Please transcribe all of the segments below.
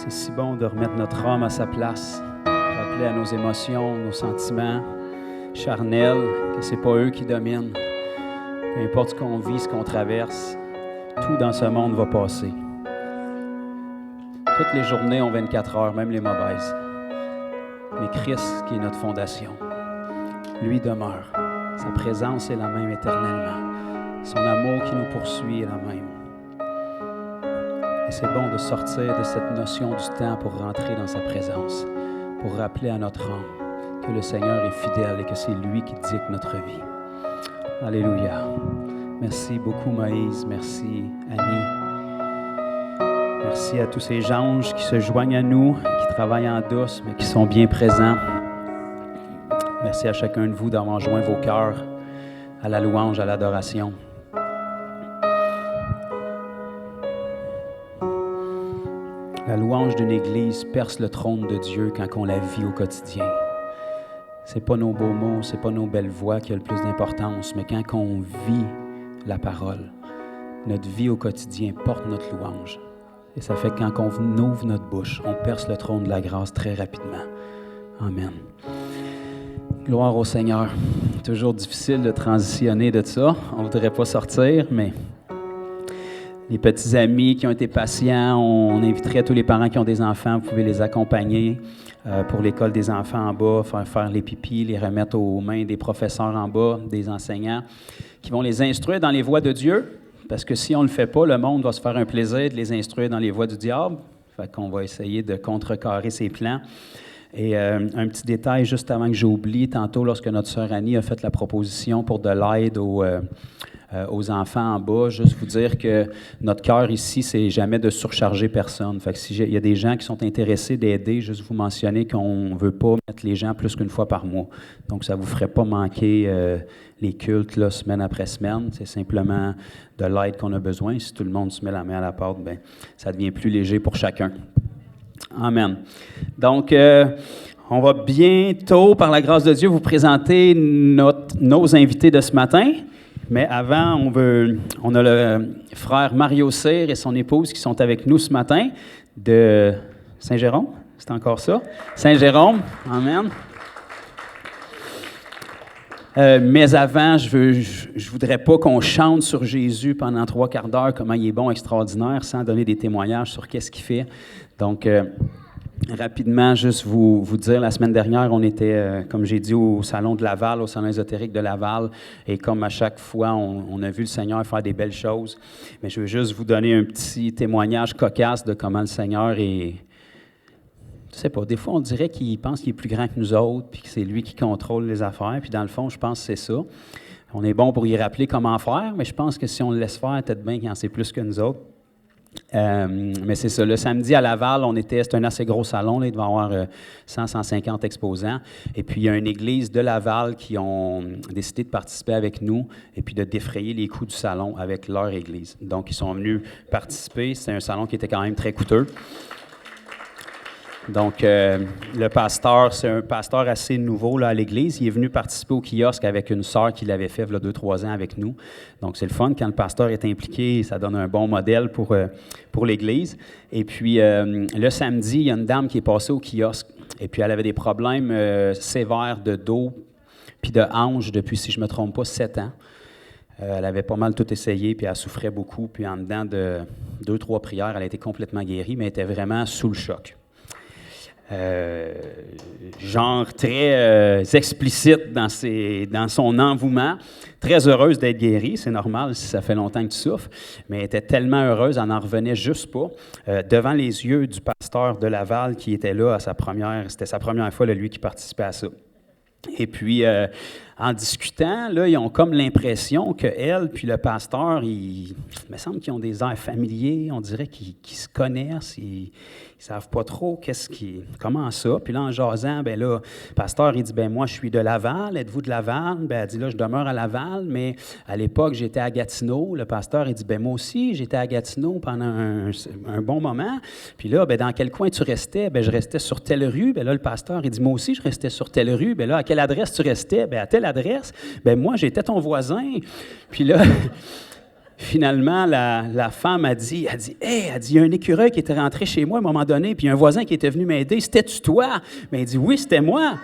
C'est si bon de remettre notre âme à sa place, rappeler à nos émotions, nos sentiments charnels, que ce n'est pas eux qui dominent. Peu importe ce qu'on vit, ce qu'on traverse, tout dans ce monde va passer. Toutes les journées ont 24 heures, même les mauvaises. Mais Christ, qui est notre fondation, lui demeure. Sa présence est la même éternellement. Son amour qui nous poursuit est la même. Et c'est bon de sortir de cette notion du temps pour rentrer dans sa présence, pour rappeler à notre âme que le Seigneur est fidèle et que c'est lui qui dicte notre vie. Alléluia. Merci beaucoup Moïse, merci Annie. Merci à tous ces anges qui se joignent à nous, qui travaillent en douce, mais qui sont bien présents. Merci à chacun de vous d'avoir joint vos cœurs à la louange, à l'adoration. La louange d'une Église perce le trône de Dieu quand on la vit au quotidien. C'est pas nos beaux mots, c'est pas nos belles voix qui ont le plus d'importance, mais quand on vit la parole, notre vie au quotidien porte notre louange. Et ça fait que quand on ouvre notre bouche, on perce le trône de la grâce très rapidement. Amen. Gloire au Seigneur. Toujours difficile de transitionner de ça. On ne voudrait pas sortir, mais les petits amis qui ont été patients, on inviterait tous les parents qui ont des enfants, vous pouvez les accompagner pour l'école des enfants en bas, faire les pipis, les remettre aux mains des professeurs en bas, des enseignants, qui vont les instruire dans les voies de Dieu, parce que si on ne le fait pas, le monde va se faire un plaisir de les instruire dans les voies du diable. Fait qu'on va essayer de contrecarrer ses plans. Et un petit détail, juste avant que j'oublie, tantôt, lorsque notre sœur Annie a fait la proposition pour de l'aide aux enfants en bas, juste vous dire que notre cœur ici, c'est jamais de surcharger personne. Fait que s'il y a des gens qui sont intéressés d'aider, juste vous mentionner qu'on ne veut pas mettre les gens plus qu'une fois par mois. Donc, ça ne vous ferait pas manquer les cultes là, semaine après semaine. C'est simplement de l'aide qu'on a besoin. Si tout le monde se met la main à la porte, bien, ça devient plus léger pour chacun. Amen. Donc, on va bientôt, par la grâce de Dieu, vous présenter nos invités de ce matin. Mais avant, on a le frère Mario Cyr et son épouse qui sont avec nous ce matin de Saint-Jérôme. C'est encore ça? Saint-Jérôme. Amen. Mais avant, je voudrais pas qu'on chante sur Jésus pendant 3 quarts d'heure, comment il est bon, extraordinaire, sans donner des témoignages sur qu'est-ce qu'il fait. Donc, rapidement, juste vous dire, la semaine dernière, on était, comme j'ai dit, au salon de Laval, au salon ésotérique de Laval, et comme à chaque fois, on a vu le Seigneur faire des belles choses. Mais je veux juste vous donner un petit témoignage cocasse de comment le Seigneur est... Je sais pas, des fois, on dirait qu'il pense qu'il est plus grand que nous autres, puis que c'est lui qui contrôle les affaires, puis dans le fond, je pense que c'est ça. On est bon pour y rappeler comment faire, mais je pense que si on le laisse faire, peut-être bien qu'il en sait plus que nous autres. Mais c'est ça, le samedi à Laval, c'était un assez gros salon, là, il devait y avoir 100-150 exposants. Et puis, il y a une église de Laval qui ont décidé de participer avec nous et puis de défrayer les coûts du salon avec leur église. Donc, ils sont venus participer. C'est un salon qui était quand même très coûteux. Donc, le pasteur, c'est un pasteur assez nouveau là, à l'église. Il est venu participer au kiosque avec une sœur qui l'avait fait il y a 2-3 ans avec nous. Donc, c'est le fun. Quand le pasteur est impliqué, ça donne un bon modèle pour l'église. Et puis, le samedi, il y a une dame qui est passée au kiosque. Et puis, elle avait des problèmes sévères de dos puis de hanche depuis, si je ne me trompe pas, 7 ans. Elle avait pas mal tout essayé, puis elle souffrait beaucoup. Puis, en dedans de 2-3 prières, elle a été complètement guérie, mais elle était vraiment sous le choc. Genre très explicite dans son envouement, très heureuse d'être guérie, c'est normal si ça fait longtemps que tu souffres, mais elle était tellement heureuse, elle n'en revenait juste pas, devant les yeux du pasteur de Laval qui était là c'était sa première fois, là, lui qui participait à ça. Et puis, en discutant, là, ils ont comme l'impression qu'elle puis le pasteur, il me semble qu'ils ont des airs familiers, on dirait qu'ils se connaissent, ils savent pas trop comment ça. Puis là, en jasant, ben là, le pasteur, il dit, ben moi, je suis de Laval, êtes-vous de Laval? Ben elle dit, là, je demeure à Laval, mais à l'époque, j'étais à Gatineau. Le pasteur, il dit, ben moi aussi, j'étais à Gatineau pendant un bon moment. Puis là, ben dans quel coin tu restais? Ben je restais sur telle rue. Ben là, le pasteur, il dit, moi aussi, je restais sur telle rue. Ben là, à quelle adresse tu restais? Ben à telle adresse. Ben moi, j'étais ton voisin. Puis là... Finalement, la femme a dit, hey, il y a un écureuil qui était rentré chez moi à un moment donné, puis il y a un voisin qui était venu m'aider. C'était-tu toi? Mais elle dit, oui, c'était moi.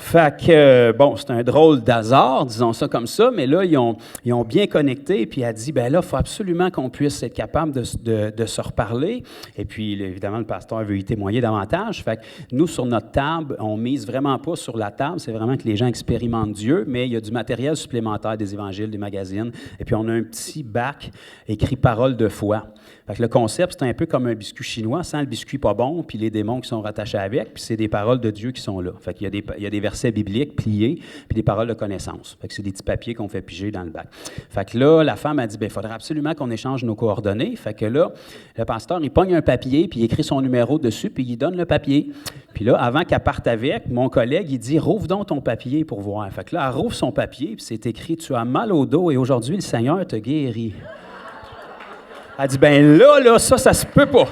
Fait que, bon, c'est un drôle d'hasard, disons ça comme ça, mais là, ils ont bien connecté, puis elle dit, ben là, il faut absolument qu'on puisse être capable de se reparler. Et puis, évidemment, le pasteur veut y témoigner davantage. Fait que nous, sur notre table, on mise vraiment pas sur la table, c'est vraiment que les gens expérimentent Dieu, mais il y a du matériel supplémentaire, des évangiles, des magazines, et puis on a un petit bac écrit « Parole de foi ». Fait que le concept, c'est un peu comme un biscuit chinois, sans le biscuit pas bon, puis les démons qui sont rattachés avec, puis c'est des paroles de Dieu qui sont là. Fait qu'il y a des versets bibliques pliés, puis des paroles de connaissance. Fait que c'est des petits papiers qu'on fait piger dans le bac. Fait que là, la femme a dit, il faudrait absolument qu'on échange nos coordonnées. Fait que là, le pasteur, il pogne un papier, puis il écrit son numéro dessus, puis il donne le papier. Puis là, avant qu'elle parte avec, mon collègue, il dit, rouvre donc ton papier pour voir. Fait que là, elle rouvre son papier, puis c'est écrit, tu as mal au dos et aujourd'hui, le Seigneur te guérit. Elle dit, ben là, ça se peut pas.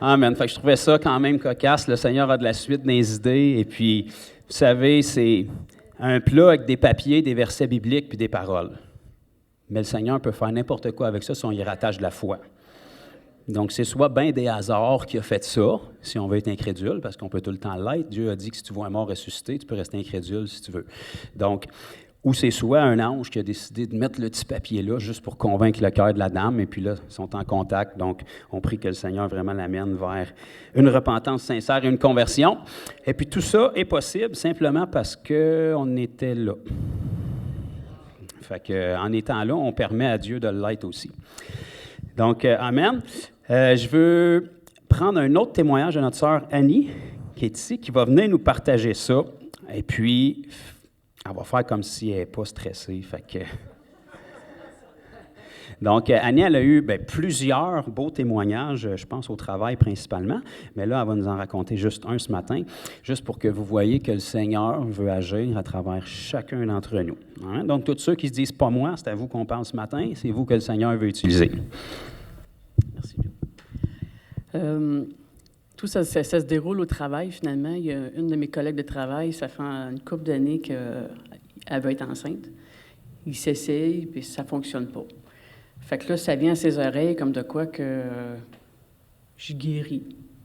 Amen. Fait que je trouvais ça quand même cocasse. Le Seigneur a de la suite dans les idées. Et puis, vous savez, c'est un plat avec des papiers, des versets bibliques puis des paroles. Mais le Seigneur peut faire n'importe quoi avec ça si on y rattache de la foi. Donc, c'est soit bien des hasards qui a fait ça, si on veut être incrédule, parce qu'on peut tout le temps l'être. Dieu a dit que si tu vois un mort ressuscité, tu peux rester incrédule si tu veux. Donc, ou c'est soit un ange qui a décidé de mettre le petit papier là juste pour convaincre le cœur de la dame, et puis là, ils sont en contact, donc on prie que le Seigneur vraiment l'amène vers une repentance sincère et une conversion. Et puis tout ça est possible simplement parce qu'on était là. Fait qu'en étant là, on permet à Dieu de l'être aussi. Donc, amen. Je veux prendre un autre témoignage de notre sœur Annie, qui est ici, qui va venir nous partager ça, et puis elle va faire comme si elle n'est pas stressée. Fait que... Donc, Annie, elle a eu plusieurs beaux témoignages, je pense au travail principalement, mais là, elle va nous en raconter juste un ce matin, juste pour que vous voyez que le Seigneur veut agir à travers chacun d'entre nous. Hein? Donc, tous ceux qui se disent « pas moi », c'est à vous qu'on parle ce matin, c'est vous que le Seigneur veut utiliser. Merci. Tout ça se déroule au travail, finalement. Il y a une de mes collègues de travail, ça fait une couple d'années qu'elle veut être enceinte. Il s'essaye, puis ça ne fonctionne pas. Fait que là, ça vient à ses oreilles comme de quoi que je guéris.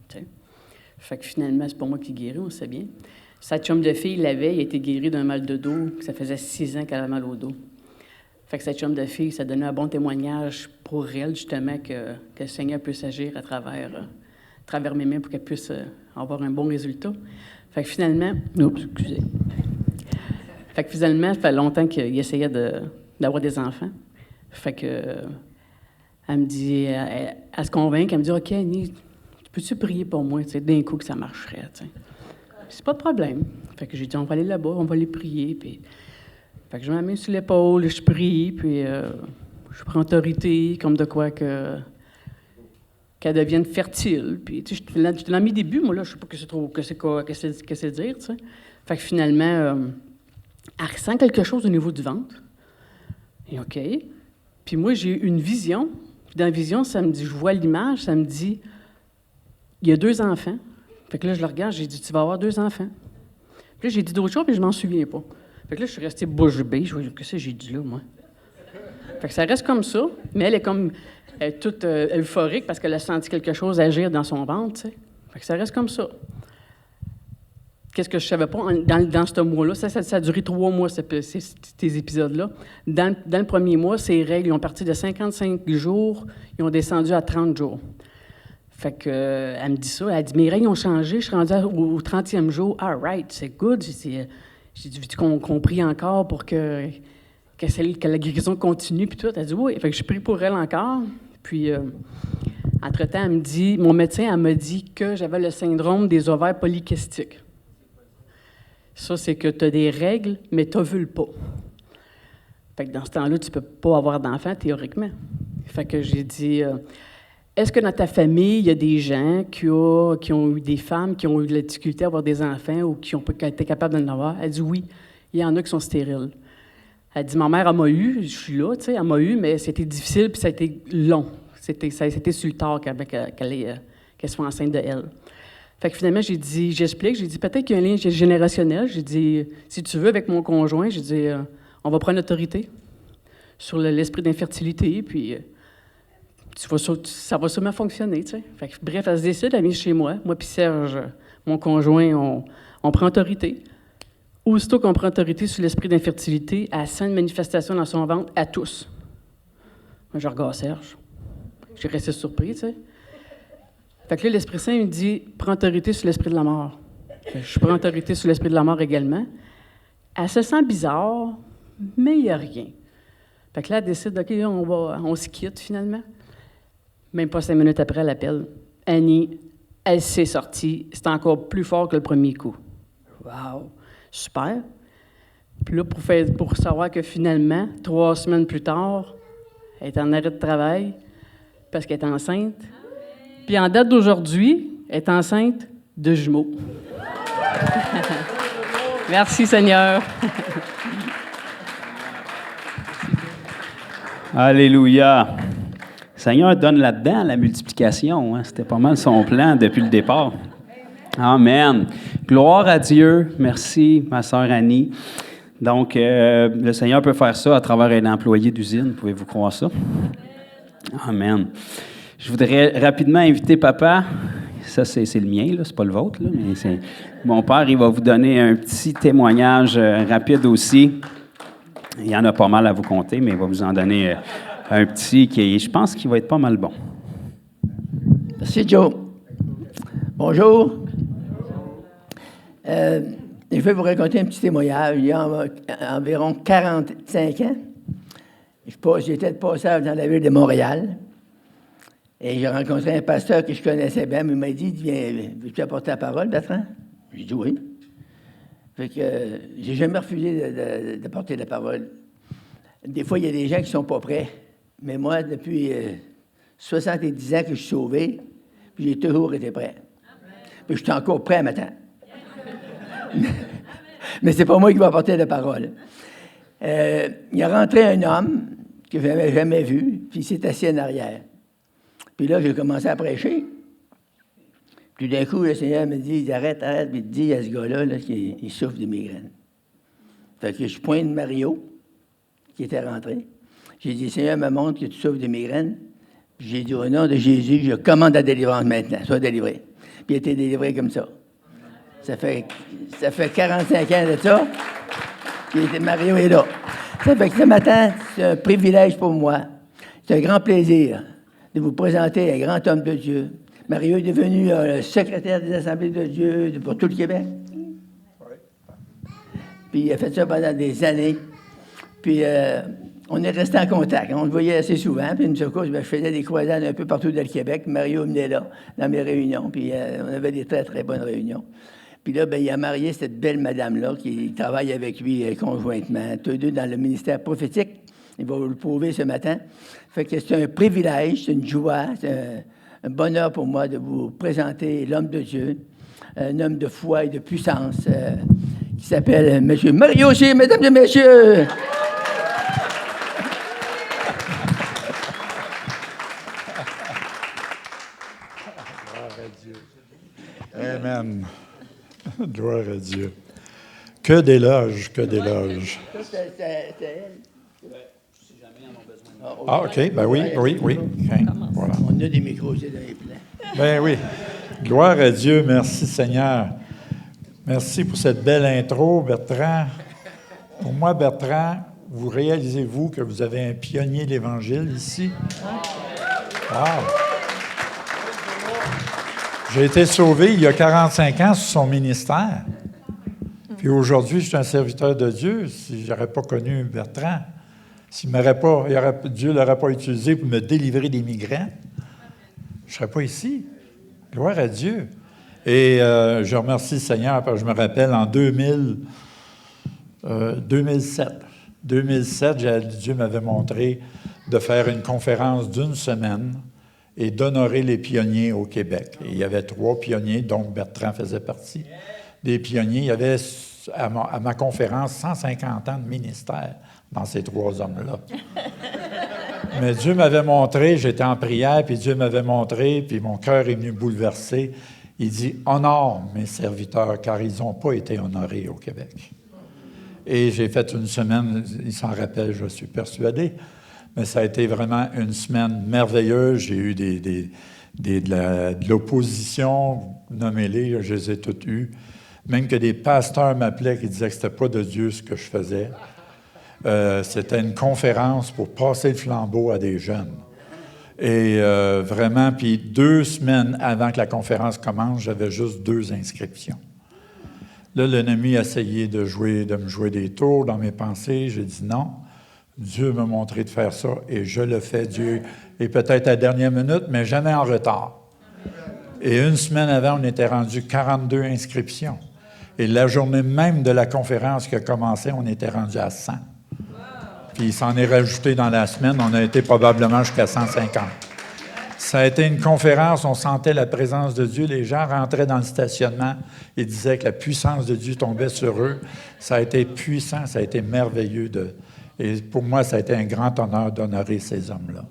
T'sais. Fait que finalement, c'est pas moi qui guéris, on sait bien. Sa chum de fille, la veille, a été guérie d'un mal de dos. Ça faisait 6 ans qu'elle avait mal au dos. Fait que sa chum de fille, ça donnait un bon témoignage pour elle, justement, que le Seigneur peut s'agir à travers mes mains pour qu'elle puisse avoir un bon résultat. Fait que finalement... Oups, excusez. Fait que finalement, ça fait longtemps qu'il essayait d'avoir des enfants. Fait que... elle me dit... Elle se convainc, elle me dit « OK, Annie, peux-tu prier pour moi? » Tu sais, d'un coup que ça marcherait, tu sais. C'est pas de problème. Fait que j'ai dit « On va aller là-bas, on va les prier. » Puis... Fait que je mets la main sur l'épaule, je prie, puis je prends autorité, comme de quoi qu'elle devienne fertile. Puis, tu sais, j'étais dans mes débuts, moi, là, je sais pas que c'est dire, tu sais. Fait que finalement, elle ressent quelque chose au niveau du ventre. Et OK. Puis moi, j'ai eu une vision. Puis dans la vision, ça me dit, je vois l'image, ça me dit, il y a 2 enfants. Fait que là, je le regarde, j'ai dit, tu vas avoir 2 enfants. Puis là, j'ai dit d'autres choses, puis je m'en souviens pas. Fait que là, je suis restée bouche bée. Je vois, qu'est-ce que j'ai dit là, moi? Fait que ça reste comme ça, mais elle est toute euphorique parce qu'elle a senti quelque chose agir dans son ventre, tu sais. Fait que ça reste comme ça. Qu'est-ce que je savais pas dans ce mois-là? Ça a duré 3 mois, ces épisodes-là. Dans le premier mois, ces règles, ils ont parti de 55 jours, ils ont descendu à 30 jours. Fait que, elle me dit ça, elle dit, mes règles ont changé, je suis rendue au 30e jour. All right, c'est good. J'ai dit, veux-tu qu'on prie encore pour que la guérison continue, puis tout. Elle dit, oui. Fait que je prie pour elle encore. Puis, entre-temps, elle me dit, mon médecin, elle m'a dit que j'avais le syndrome des ovaires polykystiques. Ça, c'est que tu as des règles, mais tu n'ovules pas. Fait que dans ce temps-là, tu ne peux pas avoir d'enfant, théoriquement. Fait que j'ai dit, est-ce que dans ta famille, il y a des gens qui ont eu des femmes qui ont eu de la difficulté à avoir des enfants ou qui ont pas été capables d'en avoir? Elle dit oui, il y en a qui sont stériles. Elle dit, ma mère, elle m'a eu, je suis là, tu sais, elle m'a eu, mais c'était difficile puis ça a été long. C'était sur le tard qu'elle soit enceinte de elle. Fait que finalement, j'ai dit peut-être qu'il y a un lien générationnel. J'ai dit, si tu veux, avec mon conjoint, j'ai dit, on va prendre l'autorité sur l'esprit d'infertilité, puis ça va sûrement fonctionner, tu sais. Fait que, bref, elle se décide, elle vient chez moi. Moi puis Serge, mon conjoint, on prend autorité. Aussitôt qu'on prend autorité sur l'esprit d'infertilité, elle sent une manifestation dans son ventre à tous. Moi, je regarde Serge. J'ai resté surpris, tu sais. Fait que là, l'Esprit Saint me dit « Prends autorité sur l'esprit de la mort ». Je prends autorité sur l'esprit de la mort également. Elle se sent bizarre, mais il n'y a rien. Fait que là, elle décide « OK, on se quitte finalement ». Même pas 5 minutes après, elle appelle. Annie, elle s'est sortie. C'est encore plus fort que le premier coup. Wow! Super! Puis là, pour savoir que finalement, 3 semaines plus tard, elle est en arrêt de travail parce qu'elle est enceinte. Puis en date d'aujourd'hui, elle est enceinte de jumeaux. Merci, Seigneur. Alléluia. Le Seigneur donne là-dedans la multiplication. Hein? C'était pas mal son plan depuis le départ. Amen. Gloire à Dieu. Merci, ma sœur Annie. Donc, le Seigneur peut faire ça à travers un employé d'usine. Pouvez-vous croire ça? Amen. Je voudrais rapidement inviter papa. Ça, c'est le mien, là, c'est pas le vôtre, là, mais c'est mon père. Il va vous donner un petit témoignage rapide aussi. Il y en a pas mal à vous conter, mais il va vous en donner un petit qui, je pense, qu'il va être pas mal bon. Merci, Joe. Bonjour. Je vais vous raconter un petit témoignage. Il y a environ 45 ans, j'étais de passage dans la ville de Montréal. Et j'ai rencontré un pasteur que je connaissais bien, mais il m'a dit, viens, veux-tu apporter la parole, Bertrand? J'ai dit oui. Fait que j'ai jamais refusé d'apporter la parole. Des fois, il y a des gens qui ne sont pas prêts. Mais moi, depuis 70 ans que je suis sauvé, puis j'ai toujours été prêt. Puis je suis encore prêt maintenant. Mais c'est pas moi qui vais apporter la parole. Il est rentré un homme que je n'avais jamais vu, puis il s'est assis en arrière. Puis là, j'ai commencé à prêcher. Puis d'un coup, le Seigneur me dit, arrête, puis il dit à ce gars-là là, qu'il souffre de migraine. Fait que je pointe Mario, qui était rentré. J'ai dit, Seigneur me montre que tu souffres de migraine. Puis j'ai dit, au nom de Jésus, je commande la délivrance maintenant, sois délivré. Puis il a été délivré comme ça. Ça fait 45 ans de ça. Puis Mario est là. Ça fait que ce matin, c'est un privilège pour moi. C'est un grand plaisir de vous présenter un grand homme de Dieu. Mario est devenu le secrétaire des Assemblées de Dieu pour tout le Québec. Puis il a fait ça pendant des années. Puis on est resté en contact. On le voyait assez souvent. Puis une secours, je faisais des croisades un peu partout dans le Québec. Mario venait là, dans mes réunions. Puis on avait des très, très bonnes réunions. Puis là, il a marié cette belle madame-là qui travaille avec lui conjointement, tous deux dans le ministère prophétique. Il va vous le prouver ce matin. Fait que c'est un privilège, c'est une joie, c'est un bonheur pour moi de vous présenter l'homme de Dieu, un homme de foi et de puissance qui s'appelle M. Mario C. Mesdames et messieurs! Gloire à Dieu. Amen. Gloire à Dieu. Que d'éloges, que d'éloges. C'est elle. Ah, OK. Ben oui. Okay. Voilà. On a des micros aussi dans les plans. Ben oui. Gloire à Dieu. Merci, Seigneur. Merci pour cette belle intro, Bertrand. Pour moi, Bertrand, vous réalisez-vous que vous avez un pionnier de l'Évangile ici? Wow! J'ai été sauvé il y a 45 ans sur son ministère. Puis aujourd'hui, je suis un serviteur de Dieu. Si je n'aurais pas connu Bertrand, Dieu ne l'aurait pas utilisé pour me délivrer des migraines, je ne serais pas ici. Gloire à Dieu. Et je remercie le Seigneur parce que je me rappelle en 2007, Dieu m'avait montré de faire une conférence d'1 semaine et d'honorer les pionniers au Québec. Et il y avait 3 pionniers, dont Bertrand faisait partie des pionniers. Il y avait à ma conférence 150 ans de ministère dans ces 3 hommes-là. Mais Dieu m'avait montré, j'étais en prière, puis Dieu m'avait montré, puis mon cœur est venu bouleversé. Il dit « Honore mes serviteurs, car ils n'ont pas été honorés au Québec. » Et j'ai fait une semaine, il s'en rappelle, je suis persuadé, mais ça a été vraiment une semaine merveilleuse. J'ai eu de l'opposition, nommez-les, je les ai toutes eues. Même que des pasteurs m'appelaient qui disaient que ce n'était pas de Dieu ce que je faisais. C'était une conférence pour passer le flambeau à des jeunes. Et vraiment, puis 2 semaines avant que la conférence commence, j'avais juste 2 inscriptions. Là, l'ennemi a essayé de me jouer des tours dans mes pensées. J'ai dit non. Dieu m'a montré de faire ça et je le fais. Dieu est peut-être à la dernière minute, mais jamais en retard. Et 1 semaine avant, on était rendu 42 inscriptions. Et la journée même de la conférence qui a commencé, on était rendu à 100. Puis il s'en est rajouté dans la semaine. On a été probablement jusqu'à 150. Ça a été une conférence, on sentait la présence de Dieu. Les gens rentraient dans le stationnement et disaient que la puissance de Dieu tombait sur eux. Ça a été puissant, ça a été merveilleux. Et pour moi, ça a été un grand honneur d'honorer ces hommes-là.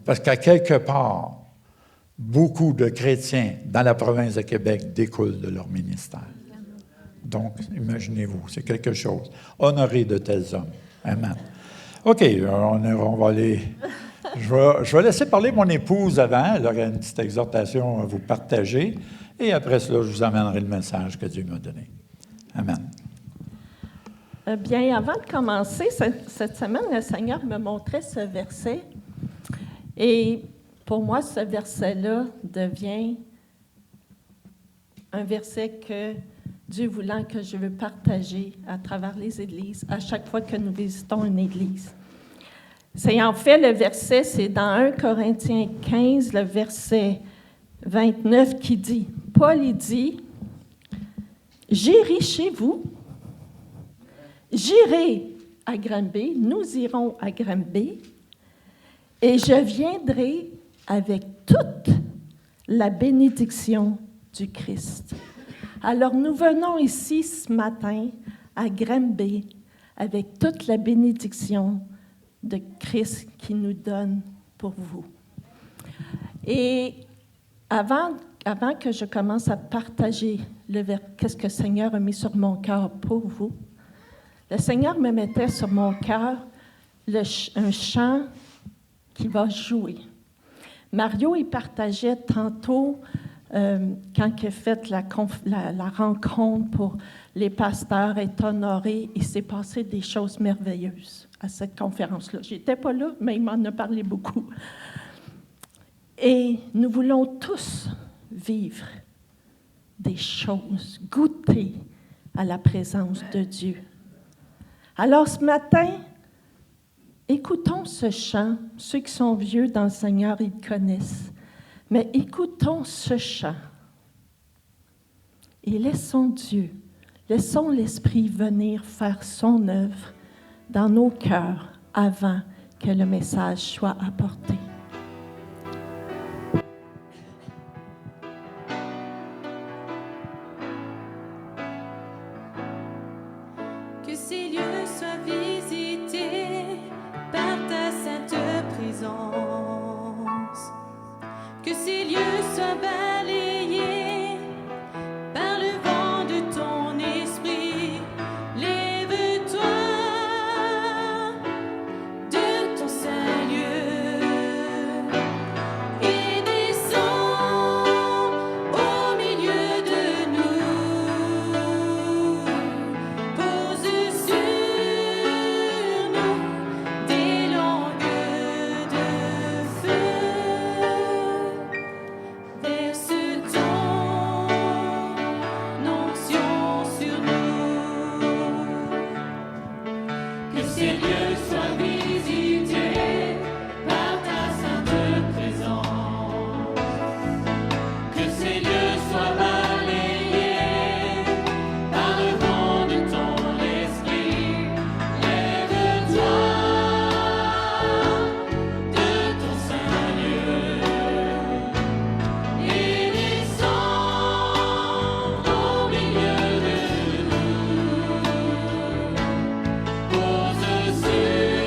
Parce qu'à quelque part, beaucoup de chrétiens dans la province de Québec découlent de leur ministère. Donc, imaginez-vous, c'est quelque chose. Honorer de tels hommes. Amen. OK, on va aller... Je vais laisser parler mon épouse avant. Elle aura une petite exhortation à vous partager. Et après cela, je vous amènerai le message que Dieu m'a donné. Amen. Bien, avant de commencer, cette semaine, le Seigneur me montrait ce verset. Et pour moi, ce verset-là devient un verset que Dieu voulant que je veux partager à travers les églises à chaque fois que nous visitons une église. C'est en fait le verset, c'est dans 1 Corinthiens 15, le verset 29 qui dit, Paul il dit, « J'irai chez vous, j'irai à Granby, nous irons à Granby, et je viendrai avec toute la bénédiction du Christ. » Alors nous venons ici ce matin à Granby avec toute la bénédiction de Christ qui nous donne pour vous. Et avant que je commence à partager qu'est-ce que le Seigneur a mis sur mon cœur pour vous, le Seigneur me mettait sur mon cœur un chant qui va jouer. Mario, il partageait tantôt, quand il a fait la rencontre pour les pasteurs être honorés, il s'est passé des choses merveilleuses à cette conférence-là. Je n'étais pas là, mais il m'en a parlé beaucoup. Et nous voulons tous vivre des choses, goûter à la présence de Dieu. Alors ce matin, écoutons ce chant. Ceux qui sont vieux dans le Seigneur, ils le connaissent. Mais écoutons ce chant et laissons Dieu, laissons l'Esprit venir faire son œuvre dans nos cœurs avant que le message soit apporté. Que ces lieux soient visités par ta sainte présence. Que ces lieux soient balayés par le vent de ton esprit. Lève-toi de ton saint lieu et descends au milieu de nous. Pose sur nous des langues de feu. Verse ton onction sur nous. Que ces lieux soient visités par ta sainte présence. Que ces lieux soient balayés par le vent de ton esprit. Lève-toi de ton saint lieu et descends au milieu de nous. Pose sur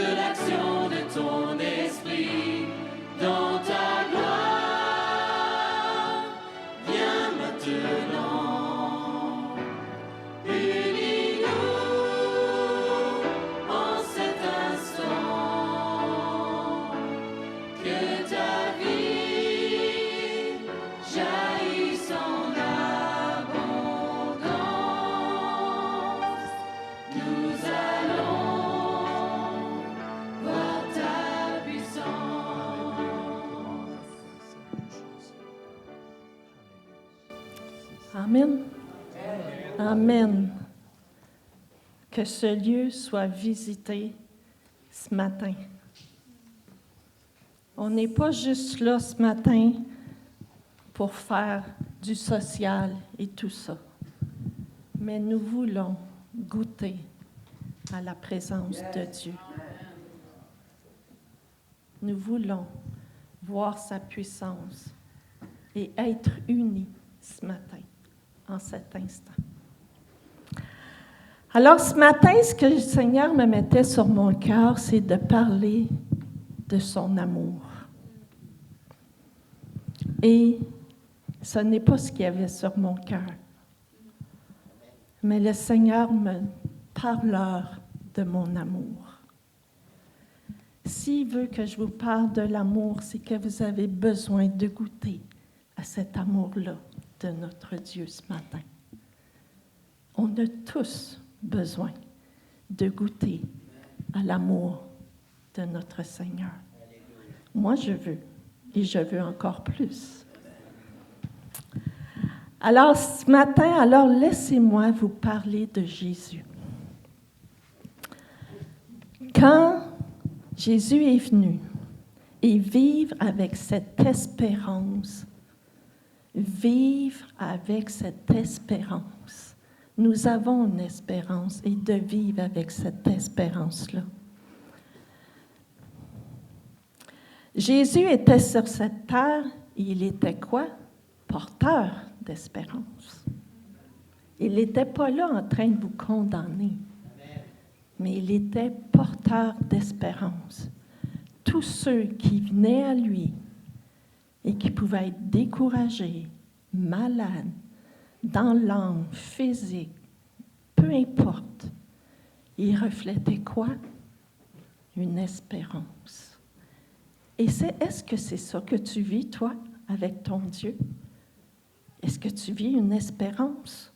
de l'action de ton esprit dans ta gloire. Viens maintenant, unis-nous en cet instant, que ta vie jaillisse en abondance. Nous allons voir ta puissance. Amen. Amen. Que ce lieu soit visité ce matin. On n'est pas juste là ce matin pour faire du social et tout ça, mais nous voulons goûter à la présence de Dieu. Nous voulons voir sa puissance et être unis ce matin, en cet instant. Alors ce matin, ce que le Seigneur me mettait sur mon cœur, c'est de parler de son amour. Et ce n'est pas ce qu'il y avait sur mon cœur. Mais le Seigneur me parle de mon amour. S'il veut que je vous parle de l'amour, c'est que vous avez besoin de goûter à cet amour-là de notre Dieu ce matin. On a tous besoin de goûter à l'amour de notre Seigneur. Moi, je veux, et je veux encore plus. Alors, ce matin, laissez-moi vous parler de Jésus. Quand Jésus est venu et vivre avec cette espérance, nous avons une espérance et de vivre avec cette espérance-là. Jésus était sur cette terre et il était quoi? Porteur d'espérance. Il n'était pas là en train de vous condamner, mais il était porteur d'espérance. Tous ceux qui venaient à lui et qui pouvaient être découragés, malades, dans l'âme, physique, peu importe, il reflétait quoi? Une espérance. Et est-ce que c'est ça que tu vis, toi, avec ton Dieu? Est-ce que tu vis une espérance?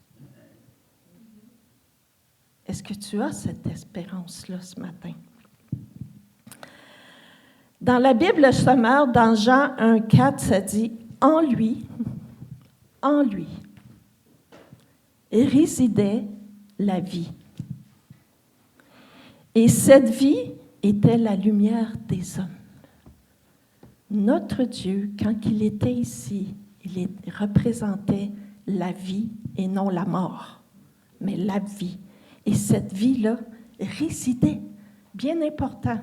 Est-ce que tu as cette espérance-là ce matin? Dans la Bible, le sommaire, dans Jean 1,4, ça dit « En lui, résidait la vie. Et cette vie était la lumière des hommes. » Notre Dieu, quand il était ici, il représentait la vie et non la mort, mais la vie. Et cette vie-là résidait, bien important,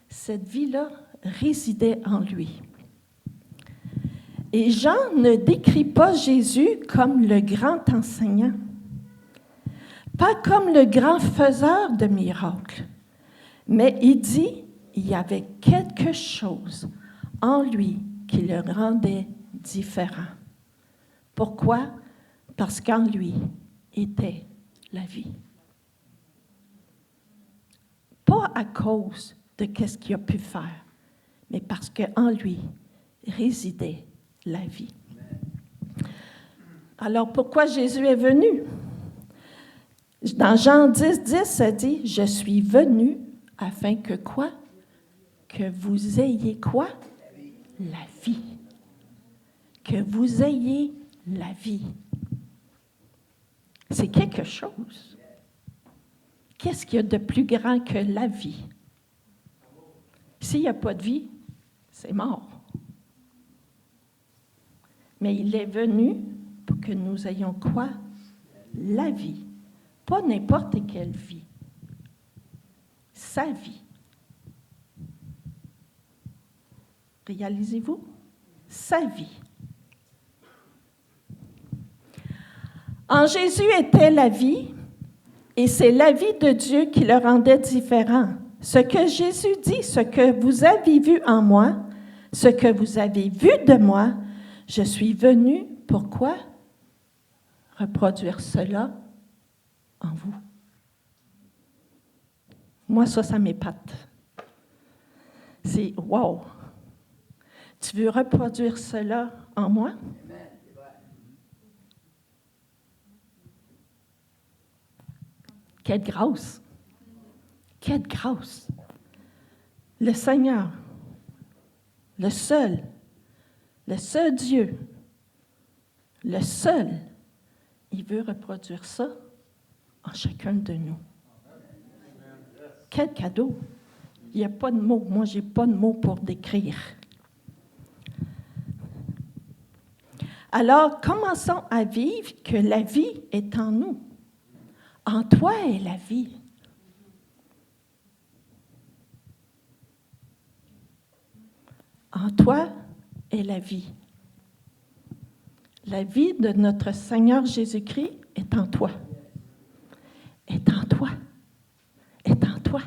cette vie-là résidait en lui. Et Jean ne décrit pas Jésus comme le grand enseignant, pas comme le grand faiseur de miracles, mais il dit il y avait quelque chose en lui qui le rendait différent. Pourquoi? Parce qu'en lui était la vie. Pas à cause de ce qu'il a pu faire, mais parce qu'en lui résidait la vie. Alors, pourquoi Jésus est venu? Dans Jean 10, ça dit, « Je suis venu afin que quoi? Que vous ayez quoi? La vie. Que vous ayez la vie. » C'est quelque chose. Qu'est-ce qu'il y a de plus grand que la vie? S'il n'y a pas de vie, c'est mort. Mais il est venu pour que nous ayons quoi? La vie. Pas n'importe quelle vie. Sa vie. Réalisez-vous? Sa vie. En Jésus était la vie, et c'est la vie de Dieu qui le rendait différent. Ce que Jésus dit, ce que vous avez vu en moi, ce que vous avez vu de moi, je suis venu, pourquoi? Reproduire cela en vous. Moi, ça m'épate. C'est wow! Tu veux reproduire cela en moi? Quelle grâce! Quelle grâce! Le Seigneur, le seul Dieu, le seul, il veut reproduire ça en chacun de nous. Quel cadeau! Il n'y a pas de mots. Moi, je n'ai pas de mots pour décrire. Alors, commençons à vivre que la vie est en nous. En toi est la vie. En toi est la vie. La vie de notre Seigneur Jésus-Christ est en toi. Est en toi. Est en toi.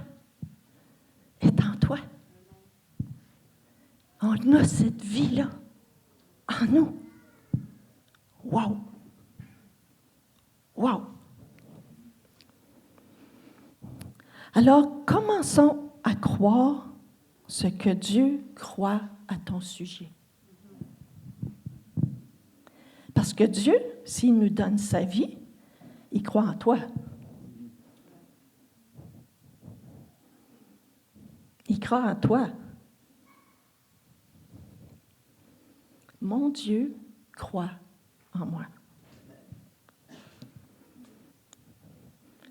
Est en toi. On a cette vie-là en nous. Wow! Wow! Alors, commençons à croire ce que Dieu croit à ton sujet. Parce que Dieu, s'il nous donne sa vie, il croit en toi. Il croit en toi. Mon Dieu croit en moi.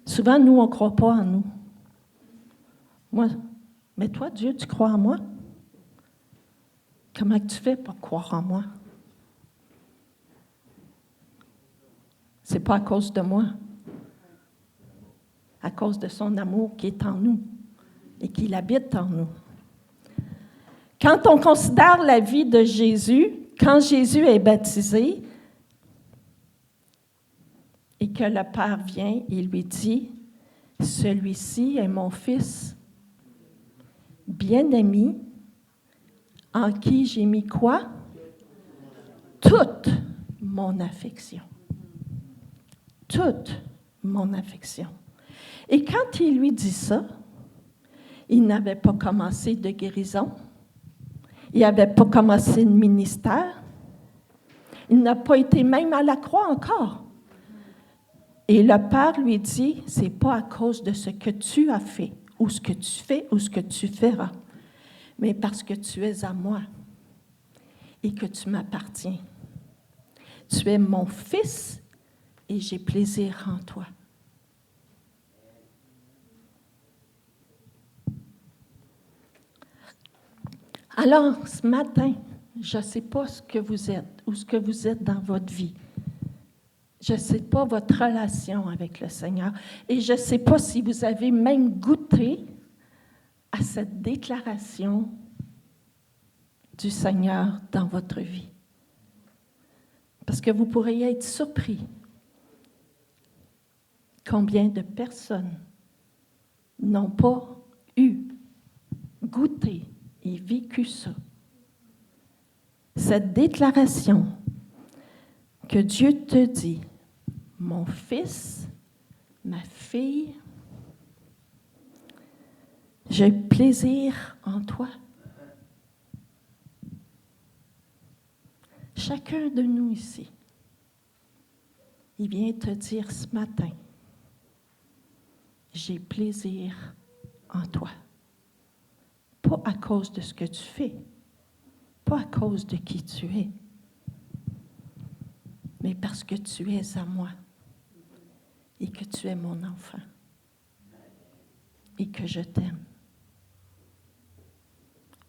Souvent, nous, on ne croit pas en nous. Moi, mais toi, Dieu, tu crois en moi? Comment tu fais pour croire en moi? Ce n'est pas à cause de moi. À cause de son amour qui est en nous et qui habite en nous. Quand on considère la vie de Jésus, quand Jésus est baptisé et que le Père vient, il lui dit, « Celui-ci est mon Fils bien-aimé, en qui j'ai mis quoi? Toute mon affection. Toute mon affection. » Et quand il lui dit ça, il n'avait pas commencé de guérison, il n'avait pas commencé de ministère, il n'a pas été même à la croix encore. Et le Père lui dit, c'est pas à cause de ce que tu as fait, ou ce que tu fais, ou ce que tu feras, mais parce que tu es à moi et que tu m'appartiens. Tu es mon Fils et j'ai plaisir en toi. Alors, ce matin, je ne sais pas ce que vous êtes ou ce que vous êtes dans votre vie. Je ne sais pas votre relation avec le Seigneur. Et je ne sais pas si vous avez même goûté à cette déclaration du Seigneur dans votre vie. Parce que vous pourriez être surpris combien de personnes n'ont pas goûté et vécu ça. Cette déclaration que Dieu te dit, mon fils, ma fille, j'ai plaisir en toi. Chacun de nous ici, il vient te dire ce matin, j'ai plaisir en toi. Pas à cause de ce que tu fais, pas à cause de qui tu es, mais parce que tu es à moi et que tu es mon enfant et que je t'aime.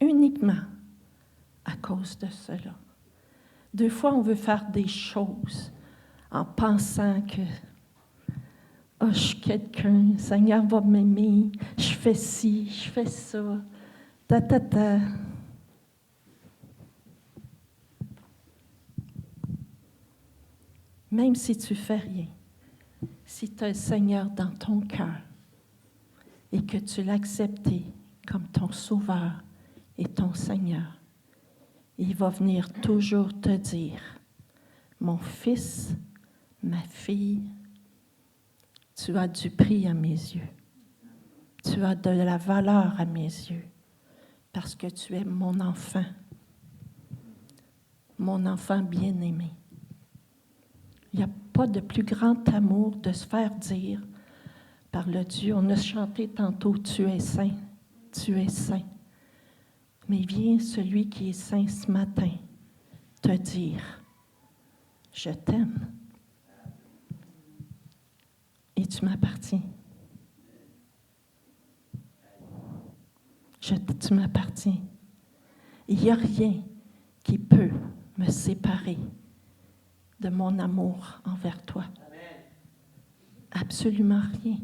Uniquement à cause de cela. Deux fois, on veut faire des choses en pensant que je suis quelqu'un, le Seigneur va m'aimer, je fais ci, je fais ça, ta. Même si tu fais rien, si tu as le Seigneur dans ton cœur, et que tu l'as accepté comme ton Sauveur et ton Seigneur, il va venir toujours te dire, mon fils, ma fille, tu as du prix à mes yeux. Tu as de la valeur à mes yeux parce que tu es mon enfant bien-aimé. Il n'y a pas de plus grand amour de se faire dire par le Dieu. On a chanté tantôt, tu es saint, tu es saint. Mais vient celui qui est saint ce matin te dire, je t'aime et tu m'appartiens. Tu m'appartiens. Il n'y a rien qui peut me séparer de mon amour envers toi. Absolument rien.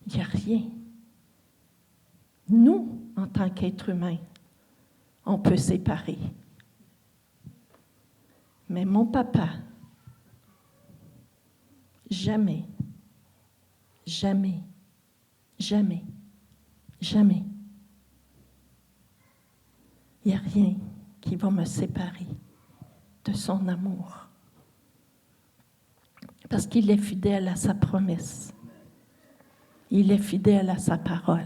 Il n'y a rien. Nous, en tant qu'êtres humains, on peut séparer. Mais mon papa, jamais, jamais, jamais, jamais, il n'y a rien qui va me séparer de son amour. Parce qu'il est fidèle à sa promesse. Il est fidèle à sa parole.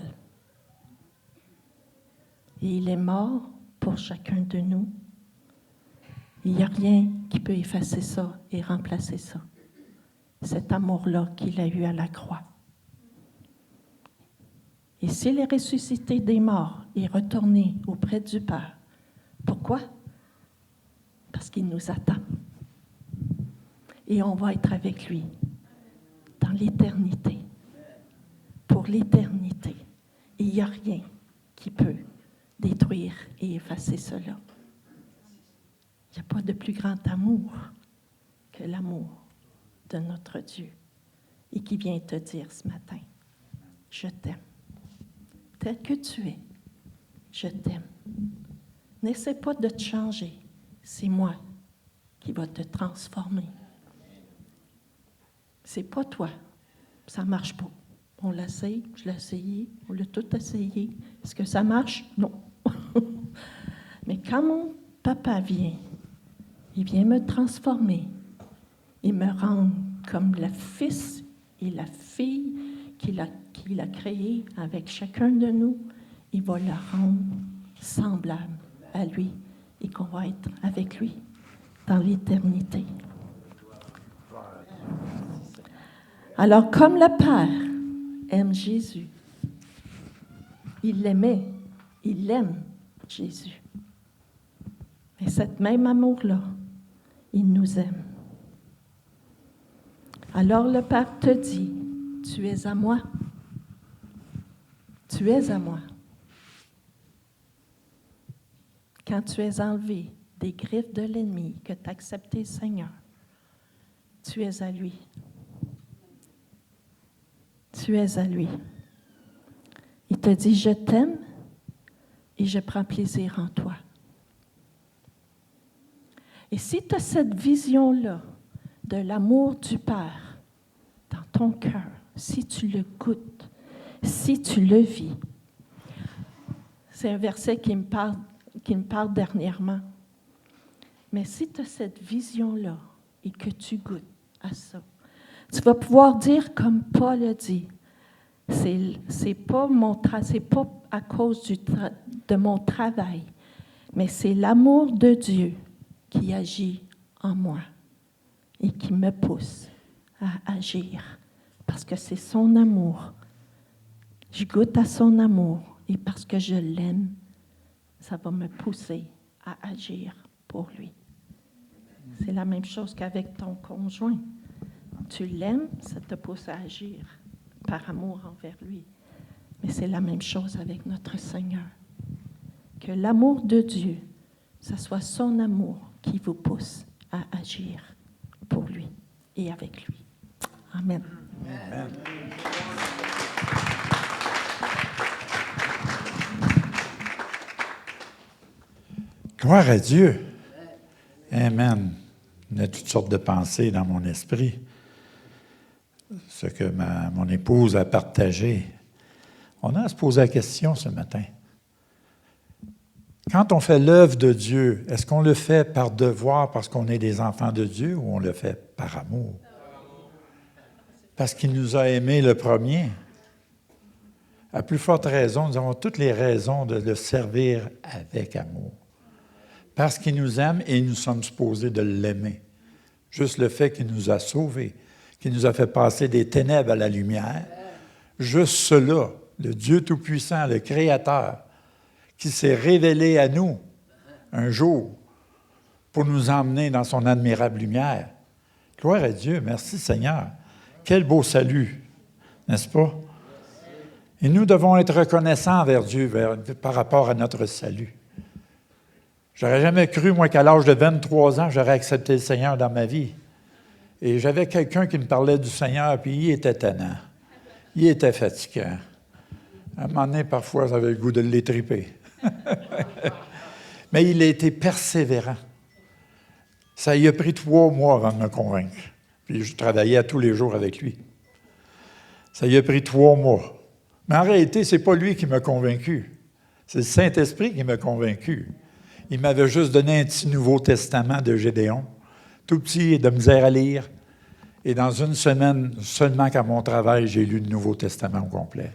Et il est mort pour chacun de nous. Il n'y a rien qui peut effacer ça et remplacer ça. Cet amour-là qu'il a eu à la croix. Et s'il est ressuscité des morts et retourné auprès du Père, pourquoi? Parce qu'il nous attend. Et on va être avec lui dans l'éternité. Pour l'éternité. Et il n'y a rien qui peut détruire et effacer cela. Il n'y a pas de plus grand amour que l'amour de notre Dieu et qui vient te dire ce matin, je t'aime. Tel que tu es, je t'aime. N'essaie pas de te changer. C'est moi qui va te transformer. C'est pas toi. Ça ne marche pas. On l'essaye, je l'ai essayé, on l'a tout essayé. Est-ce que ça marche? Non. Mais quand mon papa vient, il vient me transformer et me rendre comme le fils et la fille qu'il a créé avec chacun de nous, il va le rendre semblable à lui et qu'on va être avec lui dans l'éternité. Alors, comme le Père aime Jésus, il l'aimait, il aime Jésus. Mais cet même amour-là, il nous aime. Alors le Père te dit, tu es à moi. Tu es à moi. Quand tu es enlevé des griffes de l'ennemi, que tu as accepté le Seigneur, tu es à lui. Tu es à lui. Il te dit, je t'aime et je prends plaisir en toi. Et si tu as cette vision-là de l'amour du Père dans ton cœur, si tu le goûtes, si tu le vis, c'est un verset qui me parle dernièrement. Mais si tu as cette vision-là et que tu goûtes à ça, tu vas pouvoir dire comme Paul a dit, c'est pas à cause de mon travail, mais c'est l'amour de Dieu qui agit en moi et qui me pousse à agir. Parce que c'est son amour. Je goûte à son amour et parce que je l'aime, ça va me pousser à agir pour lui. C'est la même chose qu'avec ton conjoint. Tu l'aimes, ça te pousse à agir par amour envers lui. Mais c'est la même chose avec notre Seigneur. Que l'amour de Dieu, ça soit son amour qui vous pousse à agir pour lui et avec lui. Amen. Amen. Gloire à Dieu. Amen. Il y a toutes sortes de pensées dans mon esprit. ce que mon épouse a partagé. On a à se poser la question ce matin. Quand on fait l'œuvre de Dieu, est-ce qu'on le fait par devoir parce qu'on est des enfants de Dieu ou on le fait par amour? Parce qu'il nous a aimés le premier. À plus forte raison, nous avons toutes les raisons de le servir avec amour. Parce qu'il nous aime et nous sommes supposés de l'aimer. Juste le fait qu'il nous a sauvés, qu'il nous a fait passer des ténèbres à la lumière, juste cela, le Dieu Tout-Puissant, le Créateur, qui s'est révélé à nous un jour pour nous emmener dans son admirable lumière. Gloire à Dieu, merci Seigneur. Quel beau salut, n'est-ce pas? Et nous devons être reconnaissants envers Dieu par rapport à notre salut. J'aurais jamais cru, moi, qu'à l'âge de 23 ans, j'aurais accepté le Seigneur dans ma vie. Et j'avais quelqu'un qui me parlait du Seigneur, puis il était tannant. Il était fatigant. À un moment donné, parfois, j'avais le goût de l'étriper. Mais il a été persévérant. Ça y a pris 3 mois avant de me convaincre. Puis je travaillais tous les jours avec lui. Ça y a pris 3 mois. Mais en réalité, ce n'est pas lui qui m'a convaincu. C'est le Saint-Esprit qui m'a convaincu. Il m'avait juste donné un petit Nouveau Testament de Gédéon, tout petit et de misère à lire. Et dans une semaine, seulement qu'à mon travail, j'ai lu le Nouveau Testament au complet.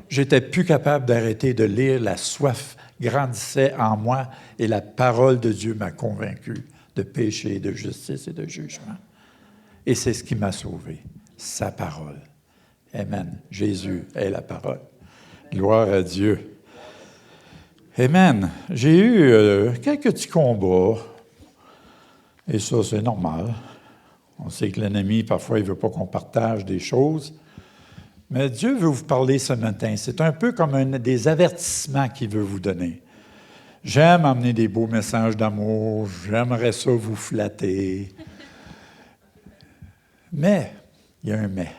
J'étais plus capable d'arrêter de lire. La soif grandissait en moi et la parole de Dieu m'a convaincu de péché, de justice et de jugement. Et c'est ce qui m'a sauvé, sa parole. Amen. Jésus est la parole. Gloire à Dieu. Amen. J'ai eu quelques petits combats, et ça, c'est normal. On sait que l'ennemi, parfois, il ne veut pas qu'on partage des choses. Mais Dieu veut vous parler ce matin. C'est un peu comme des avertissements qu'il veut vous donner. J'aime amener des beaux messages d'amour. J'aimerais ça vous flatter. Mais, il y a un mais.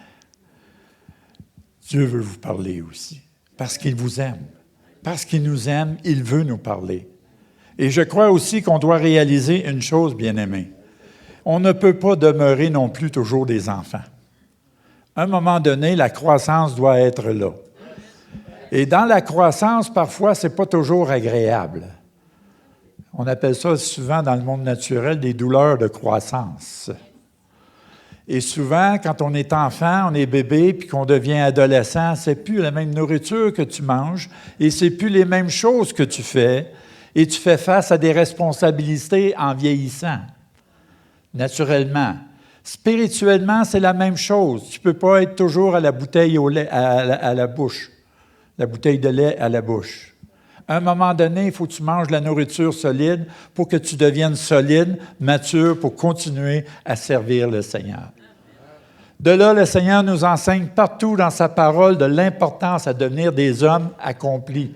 Dieu veut vous parler aussi, parce qu'il vous aime. Parce qu'il nous aime, il veut nous parler. Et je crois aussi qu'on doit réaliser une chose, bien-aimés. On ne peut pas demeurer non plus toujours des enfants. À un moment donné, la croissance doit être là. Et dans la croissance, parfois, ce n'est pas toujours agréable. On appelle ça souvent dans le monde naturel des douleurs de croissance. Et souvent, quand on est enfant, on est bébé, puis qu'on devient adolescent, c'est plus la même nourriture que tu manges, et c'est plus les mêmes choses que tu fais, et tu fais face à des responsabilités en vieillissant, naturellement. Spirituellement, c'est la même chose. Tu ne peux pas être toujours à la bouteille au lait, à la bouche, la bouteille de lait à la bouche. À un moment donné, il faut que tu manges de la nourriture solide pour que tu deviennes solide, mature, pour continuer à servir le Seigneur. De là, le Seigneur nous enseigne partout dans sa parole de l'importance à devenir des hommes accomplis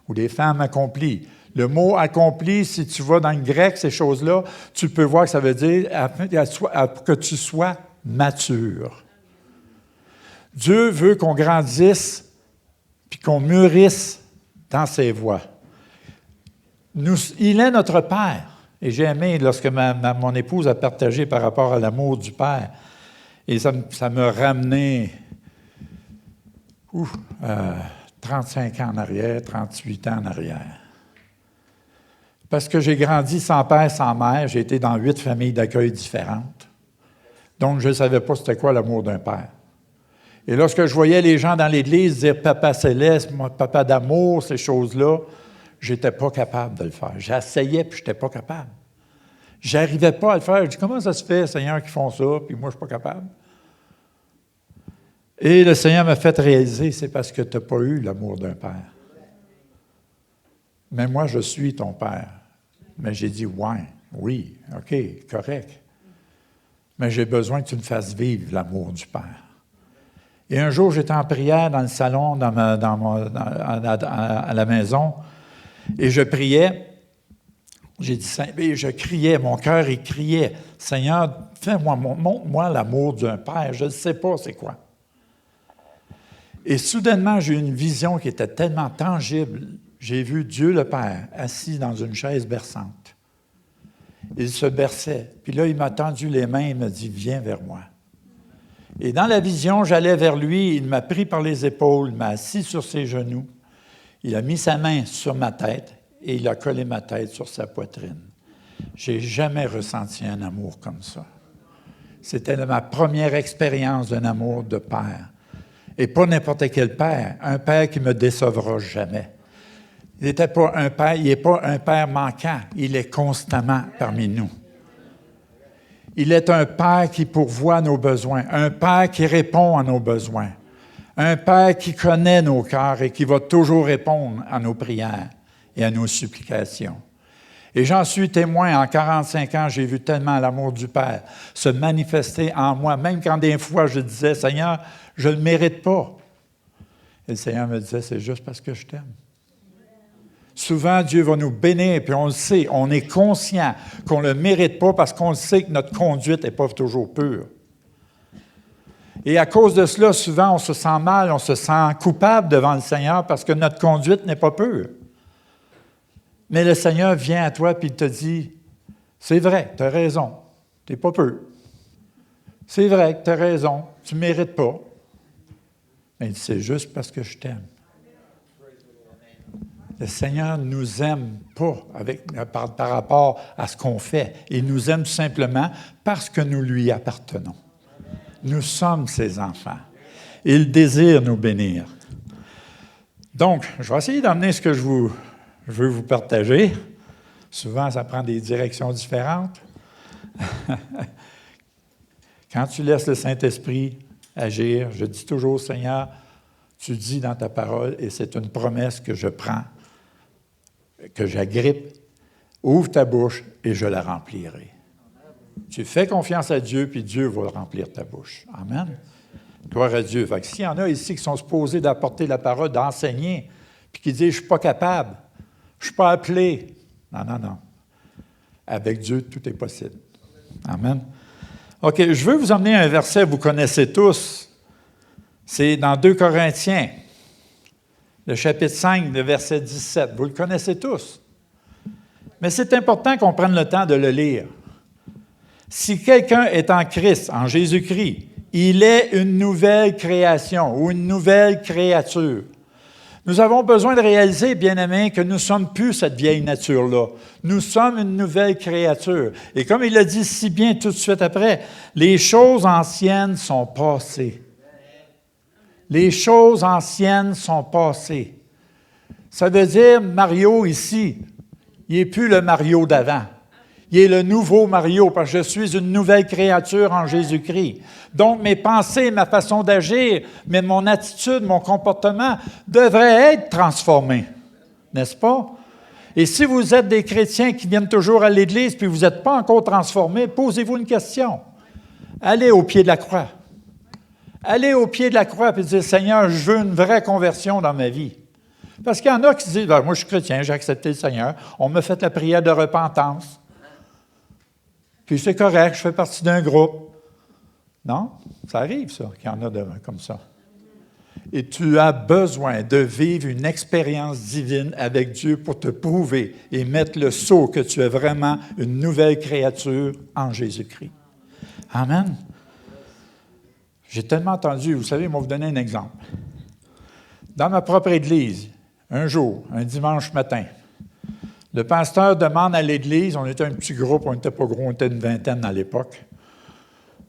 ou des femmes accomplies. Le mot « accompli », si tu vas dans le grec, ces choses-là, tu peux voir que ça veut dire que tu sois mature. Dieu veut qu'on grandisse puis qu'on mûrisse dans ses voies. Il est notre Père. Et j'ai aimé lorsque mon épouse a partagé par rapport à l'amour du Père. Et ça m'a ramené 35 ans en arrière, 38 ans en arrière. Parce que j'ai grandi sans père, sans mère. J'ai été dans 8 familles d'accueil différentes. Donc, je ne savais pas c'était quoi l'amour d'un père. Et lorsque je voyais les gens dans l'Église dire « Papa céleste »,« Papa d'amour », ces choses-là, je n'étais pas capable de le faire. J'essayais, puis je n'étais pas capable. Je n'arrivais pas à le faire. Je dis « Comment ça se fait, Seigneur, qu'ils font ça, puis moi, je ne suis pas capable? » Et le Seigneur m'a fait réaliser, c'est parce que tu n'as pas eu l'amour d'un père. Mais moi, je suis ton père. Mais j'ai dit « Ouais, oui, OK, correct. Mais j'ai besoin que tu me fasses vivre l'amour du père. » Et un jour, j'étais en prière dans le salon, à la maison, et je priais. J'ai dit, je criais, mon cœur, il criait, « Seigneur, montre-moi l'amour d'un père, je ne sais pas c'est quoi. » Et soudainement, j'ai eu une vision qui était tellement tangible. J'ai vu Dieu le Père assis dans une chaise berçante. Il se berçait. Puis là, il m'a tendu les mains et il m'a dit, « Viens vers moi. » Et dans la vision, j'allais vers lui, il m'a pris par les épaules, il m'a assis sur ses genoux, il a mis sa main sur ma tête et il a collé ma tête sur sa poitrine. J'ai jamais ressenti un amour comme ça. C'était ma première expérience d'un amour de père. Et pas n'importe quel père, un père qui me décevra jamais. Il n'est pas un père manquant, il est constamment parmi nous. Il est un père qui pourvoit nos besoins, un père qui répond à nos besoins, un père qui connaît nos cœurs et qui va toujours répondre à nos prières et à nos supplications. Et j'en suis témoin, en 45 ans, j'ai vu tellement l'amour du Père se manifester en moi, même quand des fois je disais, « Seigneur, je ne le mérite pas. » Et le Seigneur me disait, « C'est juste parce que je t'aime. » Souvent, Dieu va nous bénir, puis on le sait, on est conscient qu'on ne le mérite pas parce qu'on le sait que notre conduite n'est pas toujours pure. Et à cause de cela, souvent, on se sent mal, on se sent coupable devant le Seigneur parce que notre conduite n'est pas pure. Mais le Seigneur vient à toi et il te dit, « C'est vrai, tu as raison, tu n'es pas pur. C'est vrai que tu as raison, tu ne mérites pas. Mais c'est juste parce que je t'aime. » Le Seigneur ne nous aime pas par rapport à ce qu'on fait. Il nous aime tout simplement parce que nous lui appartenons. Nous sommes ses enfants. Il désire nous bénir. Donc, je vais essayer d'emmener ce que je veux vous partager. Souvent, ça prend des directions différentes. Quand tu laisses le Saint-Esprit agir, je dis toujours, Seigneur, tu dis dans ta parole, et c'est une promesse que je prends, que j'agrippe, ouvre ta bouche et je la remplirai. Tu fais confiance à Dieu, puis Dieu va remplir ta bouche. Amen. Gloire à Dieu. Fait que s'il y en a ici qui sont supposés d'apporter la parole, d'enseigner, puis qui disent, je ne suis pas capable, je ne suis pas appelé. Non. Avec Dieu, tout est possible. Amen. OK, je veux vous emmener à un verset que vous connaissez tous. C'est dans 2 Corinthiens, le chapitre 5, le verset 17. Vous le connaissez tous. Mais c'est important qu'on prenne le temps de le lire. Si quelqu'un est en Christ, en Jésus-Christ, il est une nouvelle création ou une nouvelle créature. Nous avons besoin de réaliser, bien-aimés, que nous ne sommes plus cette vieille nature-là. Nous sommes une nouvelle créature. Et comme il l'a dit si bien tout de suite après, les choses anciennes sont passées. Les choses anciennes sont passées. Ça veut dire, Mario ici, il n'est plus le Mario d'avant. Il est le nouveau Mario, parce que je suis une nouvelle créature en Jésus-Christ. Donc, mes pensées, ma façon d'agir, mais mon attitude, mon comportement devraient être transformés. N'est-ce pas? Et si vous êtes des chrétiens qui viennent toujours à l'Église puis vous n'êtes pas encore transformés, posez-vous une question. Allez au pied de la croix. Allez au pied de la croix et dites, Seigneur, je veux une vraie conversion dans ma vie. Parce qu'il y en a qui disent, moi je suis chrétien, j'ai accepté le Seigneur, on m'a fait la prière de repentance. Puis c'est correct, je fais partie d'un groupe. Non, ça arrive ça, qu'il y en a comme ça. Et tu as besoin de vivre une expérience divine avec Dieu pour te prouver et mettre le sceau que tu es vraiment une nouvelle créature en Jésus-Christ. Amen. J'ai tellement entendu, vous savez, moi, vous donner un exemple. Dans ma propre église, un jour, un dimanche matin, le pasteur demande à l'église, on était un petit groupe, on n'était pas gros, on était une vingtaine à l'époque,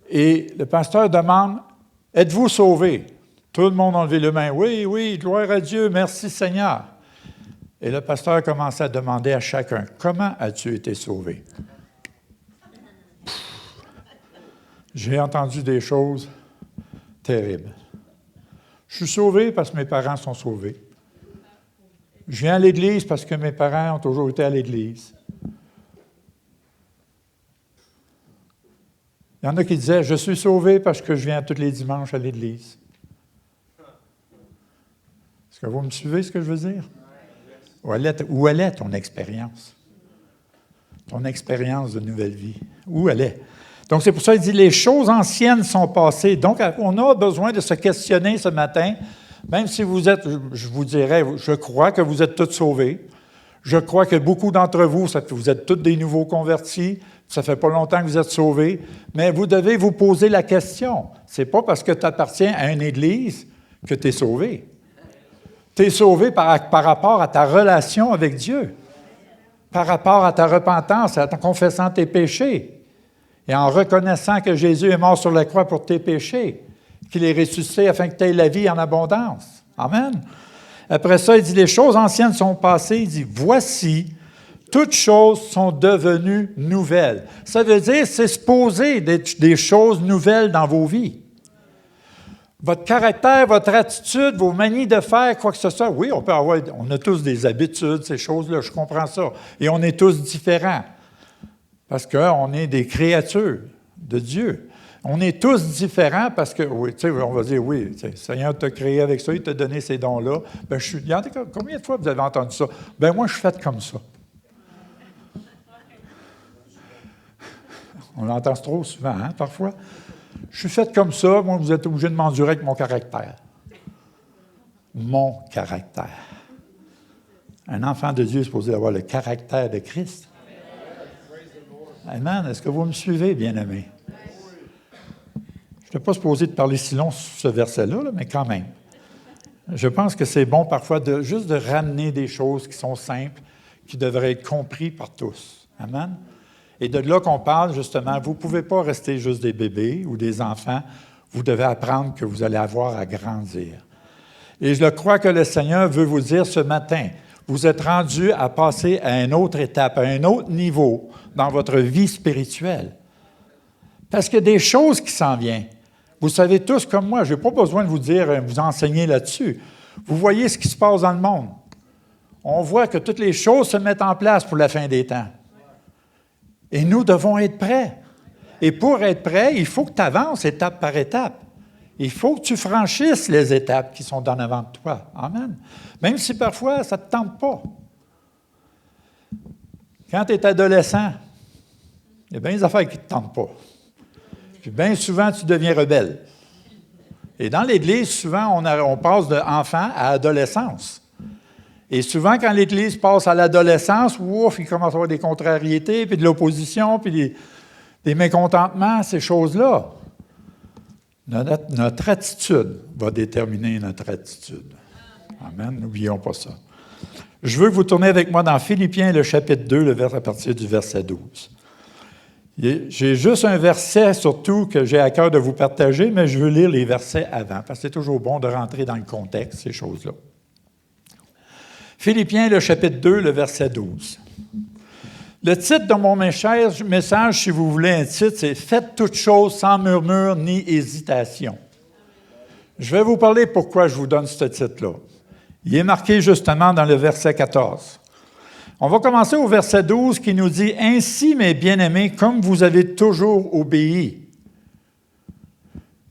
et le pasteur demande, « Êtes-vous sauvés? » Tout le monde a levé les mains, « Oui, gloire à Dieu, merci Seigneur. » Et le pasteur a commencé à demander à chacun, « Comment as-tu été sauvé? » J'ai entendu des choses terribles. Je suis sauvé parce que mes parents sont sauvés. Je viens à l'Église parce que mes parents ont toujours été à l'Église. Il y en a qui disaient, je suis sauvé parce que je viens tous les dimanches à l'Église. Est-ce que vous me suivez ce que je veux dire? Où elle est ton expérience? Ton expérience de nouvelle vie. Où elle est? Donc, c'est pour ça qu'il dit, les choses anciennes sont passées. Donc, on a besoin de se questionner ce matin. Même si vous êtes, je vous dirais, je crois que vous êtes tous sauvés. Je crois que beaucoup d'entre vous, vous êtes tous des nouveaux convertis, ça fait pas longtemps que vous êtes sauvés, mais vous devez vous poser la question. C'est pas parce que tu appartiens à une Église que tu es sauvé. Tu es sauvé par rapport à ta relation avec Dieu, par rapport à ta repentance, en confessant tes péchés et en reconnaissant que Jésus est mort sur la croix pour tes péchés, qu'il est ressuscité afin que tu aies la vie en abondance. Amen. Après ça, il dit, les choses anciennes sont passées. Il dit, voici, toutes choses sont devenues nouvelles. Ça veut dire, c'est supposé d'être des choses nouvelles dans vos vies. Votre caractère, votre attitude, vos manies de faire, quoi que ce soit, oui, on a tous des habitudes, ces choses-là, je comprends ça. Et on est tous différents. Parce qu'on est des créatures de Dieu. On est tous différents parce que, oui, tu sais, on va dire, oui, le Seigneur t'a créé avec ça, il t'a donné ces dons-là. Bien, combien de fois vous avez entendu ça? Bien, moi, je suis fait comme ça. On l'entend trop souvent, hein, parfois. Je suis fait comme ça, moi, vous êtes obligé de m'endurer avec mon caractère. Mon caractère. Un enfant de Dieu est supposé avoir le caractère de Christ. Amen. Est-ce que vous me suivez, bien-aimés? Je ne suis pas supposé de parler si long sur ce verset-là, mais quand même. Je pense que c'est bon parfois juste de ramener des choses qui sont simples, qui devraient être comprises par tous. Amen. Et de là qu'on parle, justement, vous ne pouvez pas rester juste des bébés ou des enfants. Vous devez apprendre que vous allez avoir à grandir. Et je crois que le Seigneur veut vous dire ce matin, vous êtes rendus à passer à une autre étape, à un autre niveau dans votre vie spirituelle. Parce qu'il y a des choses qui s'en viennent. Vous savez tous comme moi, je n'ai pas besoin de vous dire, vous enseigner là-dessus. Vous voyez ce qui se passe dans le monde. On voit que toutes les choses se mettent en place pour la fin des temps. Et nous devons être prêts. Et pour être prêt, il faut que tu avances étape par étape. Il faut que tu franchisses les étapes qui sont en avant de toi. Amen. Même si parfois, ça ne te tente pas. Quand tu es adolescent, il y a bien des affaires qui ne te tentent pas. Puis bien souvent, tu deviens rebelle. Et dans l'Église, souvent, on passe d'enfant à adolescence. Et souvent, quand l'Église passe à l'adolescence, ouf, il commence à avoir des contrariétés, puis de l'opposition, puis des mécontentements, ces choses-là. Notre attitude va déterminer notre attitude. Amen. N'oublions pas ça. Je veux que vous tourniez avec moi dans Philippiens, le chapitre 2, à partir du verset 12. J'ai juste un verset, surtout, que j'ai à cœur de vous partager, mais je veux lire les versets avant, parce que c'est toujours bon de rentrer dans le contexte, ces choses-là. Philippiens, le chapitre 2, le verset 12. Le titre de mon message, si vous voulez un titre, c'est « Faites toutes choses sans murmure ni hésitation ». Je vais vous parler pourquoi je vous donne ce titre-là. Il est marqué justement dans le verset 14. On va commencer au verset 12 qui nous dit « Ainsi, mes bien-aimés, comme vous avez toujours obéi ».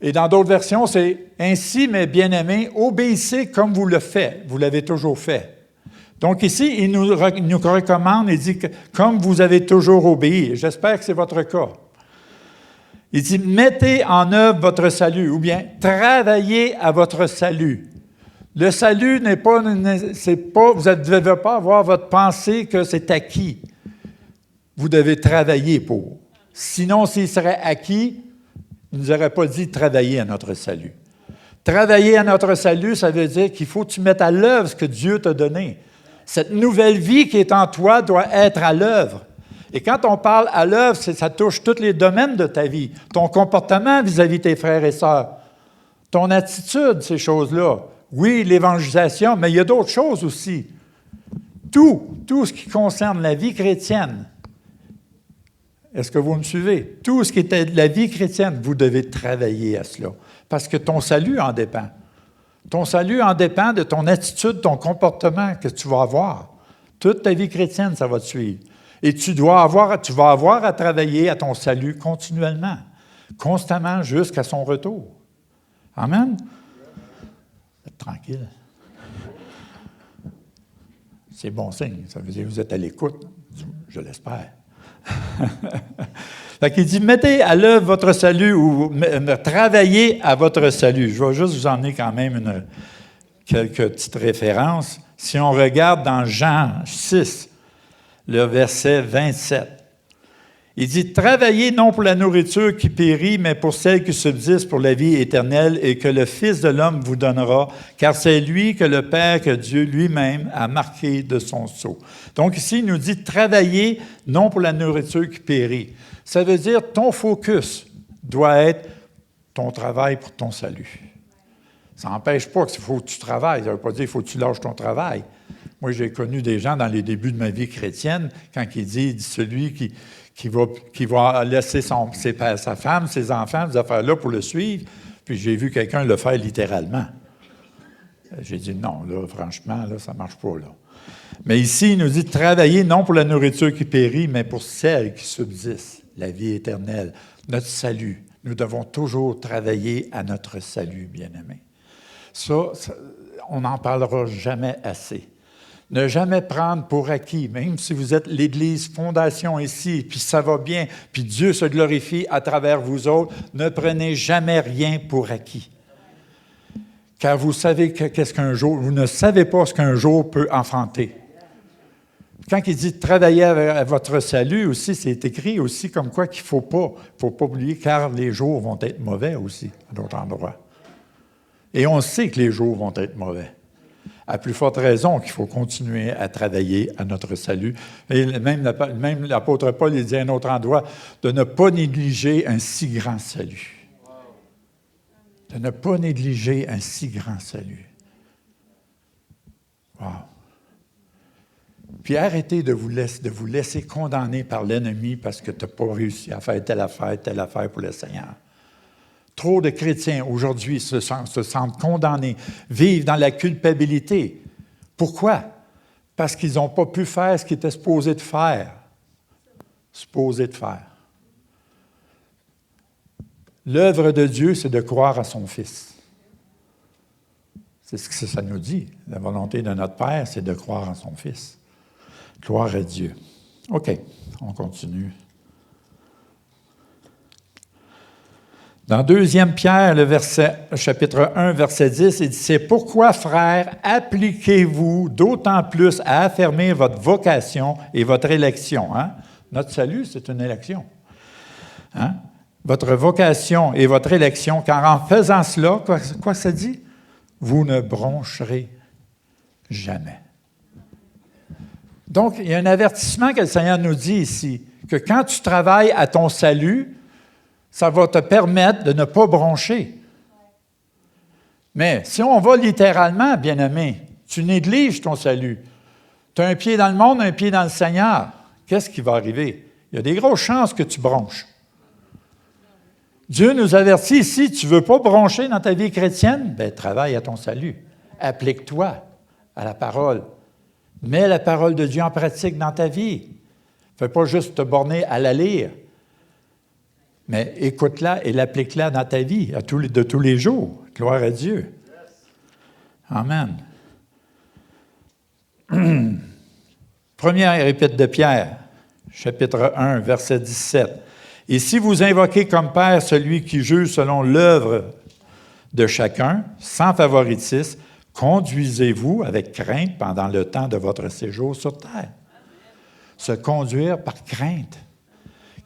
Et dans d'autres versions, c'est « Ainsi, mes bien-aimés, obéissez comme vous le faites, vous l'avez toujours fait ». Donc ici, il nous recommande, il dit que comme vous avez toujours obéi, j'espère que c'est votre cas. Il dit, mettez en œuvre votre salut, ou bien travaillez à votre salut. Le salut n'est pas, vous ne devez pas avoir votre pensée que c'est acquis. Vous devez travailler pour. Sinon, s'il serait acquis, il ne nous aurait pas dit de travailler à notre salut. Travailler à notre salut, ça veut dire qu'il faut que tu mettes à l'œuvre ce que Dieu t'a donné. Cette nouvelle vie qui est en toi doit être à l'œuvre. Et quand on parle à l'œuvre, ça touche tous les domaines de ta vie. Ton comportement vis-à-vis de tes frères et sœurs. Ton attitude, ces choses-là. Oui, l'évangélisation, mais il y a d'autres choses aussi. Tout ce qui concerne la vie chrétienne. Est-ce que vous me suivez? Tout ce qui est de la vie chrétienne, vous devez travailler à cela. Parce que ton salut en dépend. Ton salut en dépend de ton attitude, ton comportement que tu vas avoir. Toute ta vie chrétienne, ça va te suivre. Et tu vas avoir à travailler à ton salut continuellement, constamment jusqu'à son retour. Amen? Tranquille. C'est bon signe. Ça veut dire que vous êtes à l'écoute. Je l'espère. Fait qu'il dit, mettez à l'œuvre votre salut ou travaillez à votre salut. Je vais juste vous emmener quand même quelques petites références. Si on regarde dans Jean 6, le verset 27, il dit « Travaillez non pour la nourriture qui périt, mais pour celle qui subsiste pour la vie éternelle et que le Fils de l'homme vous donnera, car c'est lui que le Père, que Dieu lui-même a marqué de son sceau. » Donc ici, il nous dit « Travaillez non pour la nourriture qui périt ». Ça veut dire ton focus doit être ton travail pour ton salut. Ça n'empêche pas qu'il faut que tu travailles. Ça ne veut pas dire qu'il faut que tu lâches ton travail. Moi, j'ai connu des gens dans les débuts de ma vie chrétienne, quand il dit celui qui va laisser sa femme, ses enfants, ces affaires-là pour le suivre, puis j'ai vu quelqu'un le faire littéralement. J'ai dit non, là, franchement, là, ça ne marche pas, là. Mais ici, il nous dit « Travaillez non pour la nourriture qui périt, mais pour celle qui subsiste, la vie éternelle, notre salut. » Nous devons toujours travailler à notre salut, bien-aimés. Ça, on n'en parlera jamais assez. Ne jamais prendre pour acquis, même si vous êtes l'Église fondation ici, puis ça va bien, puis Dieu se glorifie à travers vous autres, ne prenez jamais rien pour acquis. Car vous savez qu'est-ce qu'un jour, vous ne savez pas ce qu'un jour peut enfanter. Quand il dit « travailler à votre salut » aussi, c'est écrit aussi comme quoi qu'il ne faut pas oublier, car les jours vont être mauvais aussi, à d'autres endroits. Et on sait que les jours vont être mauvais. À plus forte raison qu'il faut continuer à travailler à notre salut. Et même l'apôtre Paul, il dit à un autre endroit, de ne pas négliger un si grand salut. De ne pas négliger un si grand salut. Wow. Puis arrêtez de vous laisser condamner par l'ennemi parce que tu n'as pas réussi à faire telle affaire pour le Seigneur. Trop de chrétiens aujourd'hui se sentent condamnés, vivent dans la culpabilité. Pourquoi? Parce qu'ils n'ont pas pu faire ce qu'ils étaient supposés de faire. L'œuvre de Dieu, c'est de croire à son Fils. C'est ce que ça nous dit. La volonté de notre Père, c'est de croire en son Fils. Gloire à Dieu. OK, on continue. Dans 2 Pierre, chapitre 1, verset 10, il dit « C'est pourquoi, frères, appliquez-vous d'autant plus à affermir votre vocation et votre élection. » Notre salut, c'est une élection. Votre vocation et votre élection, car en faisant cela, quoi ça dit? Vous ne broncherez jamais. Donc, il y a un avertissement que le Seigneur nous dit ici, que quand tu travailles à ton salut, ça va te permettre de ne pas broncher. Mais si on va littéralement, bien-aimé, tu négliges ton salut. Tu as un pied dans le monde, un pied dans le Seigneur. Qu'est-ce qui va arriver? Il y a des grosses chances que tu bronches. Dieu nous avertit ici, tu ne veux pas broncher dans ta vie chrétienne? Bien, travaille à ton salut. Applique-toi à la parole. Mets la parole de Dieu en pratique dans ta vie. Ne fais pas juste te borner à la lire. Mais écoute-la et l'applique-la dans ta vie de tous les jours. Gloire à Dieu. Amen. Première épître de Pierre, chapitre 1, verset 17. « Et si vous invoquez comme Père celui qui juge selon l'œuvre de chacun, sans favoritisme, conduisez-vous avec crainte pendant le temps de votre séjour sur terre. » Se conduire par crainte.